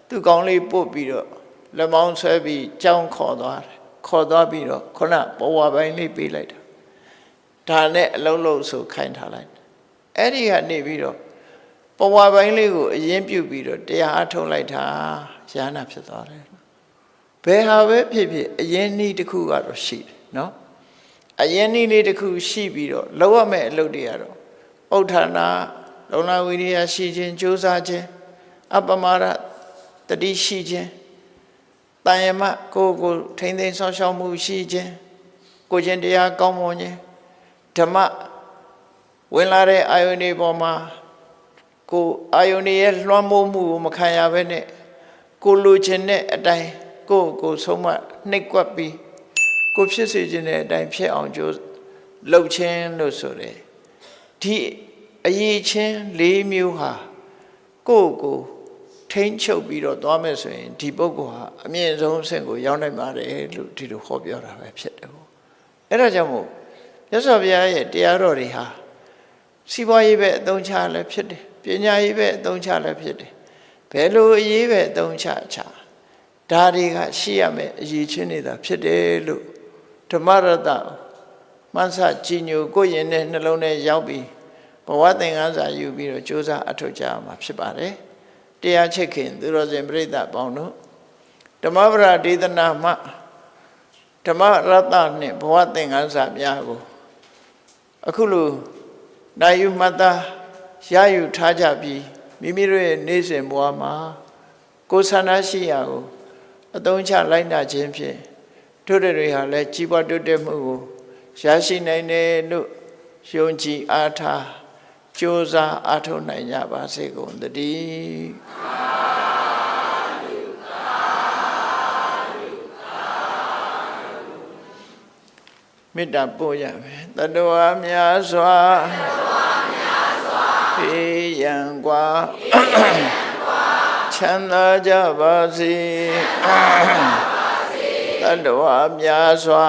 သူ့ကောင်းလေးပို့ပြီးတော့လက်မောင်းဆွဲပြီးကြောင်းခေါ်သွားတယ်ခေါ်သွားပြီးတော့ခုနဘဝပိုင်းလေးပေးလိုက်တာဒါနဲ့အလုံးလုံးဆိုခိုင်းထားလိုက်အဲ့ဒီကနေပြီးတော့ဘဝပိုင်းလေးကိုအရင်ပြုတ်ပြီးတော့တရားအထုတ်လိုက်တာရဟနာဖြစ်သွားတယ်ဘယ်ဟာပဲဖြစ်ဖြစ်အရင်နည်းတစ်ခုကတော့ရှိတယ်နော်အရင်နည်းလေးတစ်ခုရှိပြီးတော့လောက်ရမယ့်အလုပ်တွေကတော့ဥဋ္ဌာဏလုံလဝိရိယရှိခြင်းကြိုးစားခြင်းအပမရတတိရှိခြင်းတန်ယမကိုထိမ့်သိမ်းဆောင်ရှောက်မှုရှိခြင်းကိုခြင်းတရားကောင်းမွန်ခြင်းဓမ္မဝင်လာတဲ့အာယုန်တွေပေါ်မှာကိုအာယုန်ရဲ့လွှမ်းမိုးမှုကိုမခံရဘဲနဲ့ကိုလိုချင်တဲ့အတိုင်းကိုဆုံးမနှိပ်ကွက်ပြီးကိုဖြစ်စေခြင်းတဲ့အတိုင်းဖြစ်အောင်ကြိုးလှုပ်ခြင်းလို့ဆိုတယ်ဒီအရေးချင်း၄မျိုးဟာကိုထိန်းချုပ်ပြီးတော့သွားမယ်ဆိုရင်ဒီပုဂ္ဂိုလ်ဟာအမြင့်ဆုံးအဆင့်ကိုရောက်နိုင်ပါတယ်လို့ဒီလိုဟောပြောတာပဲဖြစ်တယ်ပေါ့အဲ့ဒါကြောင့်မို့မြတ်စွာဘုရားရဲ့တရားတော်တွေဟာစီးပွားရေးပဲအသုံးချလည်းဖြစ်တယ်ပညာရေးပဲအသုံးချလည်းဖြစ်တယ်ဘယ်လိုအရေးပဲအသုံးချဒါတွေကရှိရမယ်အရေးချင်းနေတာဖြစ်တယ်လို့ဓမ္မရတ္တမှန်စကြည်ညိုကိုယ်ရင်နဲ့နှလုံးနဲ့ရောက်ပြီးဘဝသင်္ကန်းစာယူပြီးတော့ကြိုးစားအထောက်ကြရမှာဖြစ်ပါတယ်တရားချစ်ခင်သူတော်စင်ပြိဿပေါင်းတို့ဓမ္မပဒဒေသနာမှဓမ္မရတ္တနှင့်ဘဝသင်္ကန်းစာများကိုအခုလိုနိုင်ယူမှတ်သားရယူထားကြပြီးမိမိတို့ရဲ့နေ့စဉ်ဘဝမှာကိုယ်ဆန္ဒရှိရာကိုအသုံးချလိုက်နာခြင်းဖြင့်တို့တွေဟာလည်းကြီးပွားတိုးတက်မှုကိုရရှိနိုင်တယ်လို့ယုံကြည်အားထားကြိုးစားအားထုတ်နိုင်ကြပါစေကုန်သတည်းမေတ္တာပို့ရမယ်တတဝါများစွာဖေးရန်กว่าချမ်းသာကြပါစေတတဝါများစွာ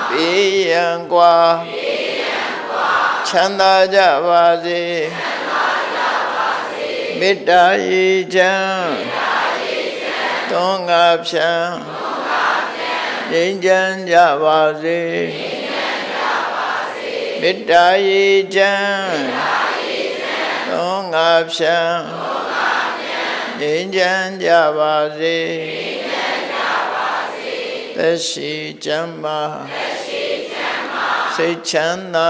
ဖေးရန်กว่าချမ်းသာကြပါစေမေတ္တာရေချမ်းသွန်ငါဖြံငြိမ်းချမ်းကြပါစေမေတ္တာရေချမ်းသွန်ငါဖြံငြိမ်းချမ်းကြပါစေသက်ရှိချမ်းသာစိတ်ချမ်းသာ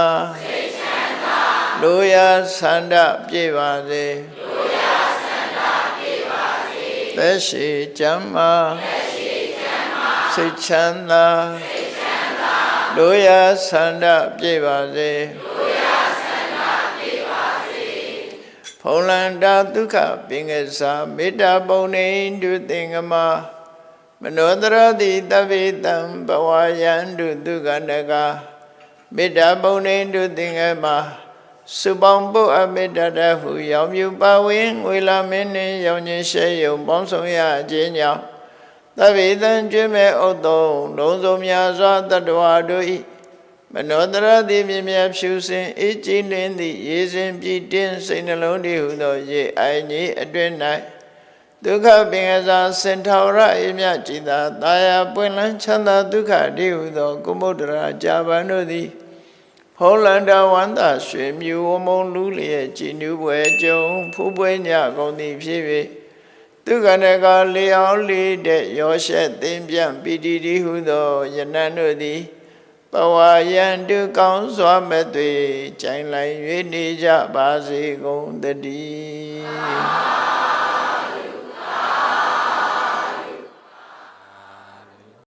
လူရဆန္ဒပြေပါစေသက်ရှိချမ်းသာစိတ်ချမ်းသာလူရဆန္ဒပြေပါစေဖုံးလန္တာဒုက္ခပင်ကစားမေတ္တာပုံနေတုသင်္ကမမနောတရတိတဗ္ဗေတံဘဝယန္တုဒုက္ခနကမေတ္တာပုံနေတုသင်္ကမစုပေါင်းပုအမေတ္တာတဟုရောင်မြူပါဝင်ငွေလာမင်းနှင့်ရောင်ခြင်းရှဲယုံပေါင်းဆောင်ရခြင်းကြောင့်သဗ္ဗေတံကျွေးမဲ့ဥတ္တုံလုံးစုံများစွာတတ္တဝါတို့၏မနောတရတိမြင်မြတ်ဖြူစင်အေးကြည်လင်းသည့်ရေစင်ပြည့်တင်းစိတ်နှလုံးတည်ဟုသောရေအိုင်ကြီးအတွင်၌ဒုက္ခပင်ကစားစင်ထောရအေးမြကြည်သာတာယာပွင့်လန်းချမ်းသာဒုက္ခတည်ဟုသောကုမုဒ္ဒရာကြာပန်တို့သည်ဖုံးလန္တာဝန္တာရွှေမြူဝမုံလူလျက်ကြည်နူးပွဲကြုံဖူးပွဲညကုန်သည်ဖြစ်၍ဒုက္ခနကလျောင်းလေးတဲ့ရောရှက်သင်ပြန့်ပီတိတိဟုသောယနံတို့သည်ဘဝယံတုကောင်းစွာမဲ့သွေကြိုင်လိုက်၍နေကြပါစေကုန်သတည်း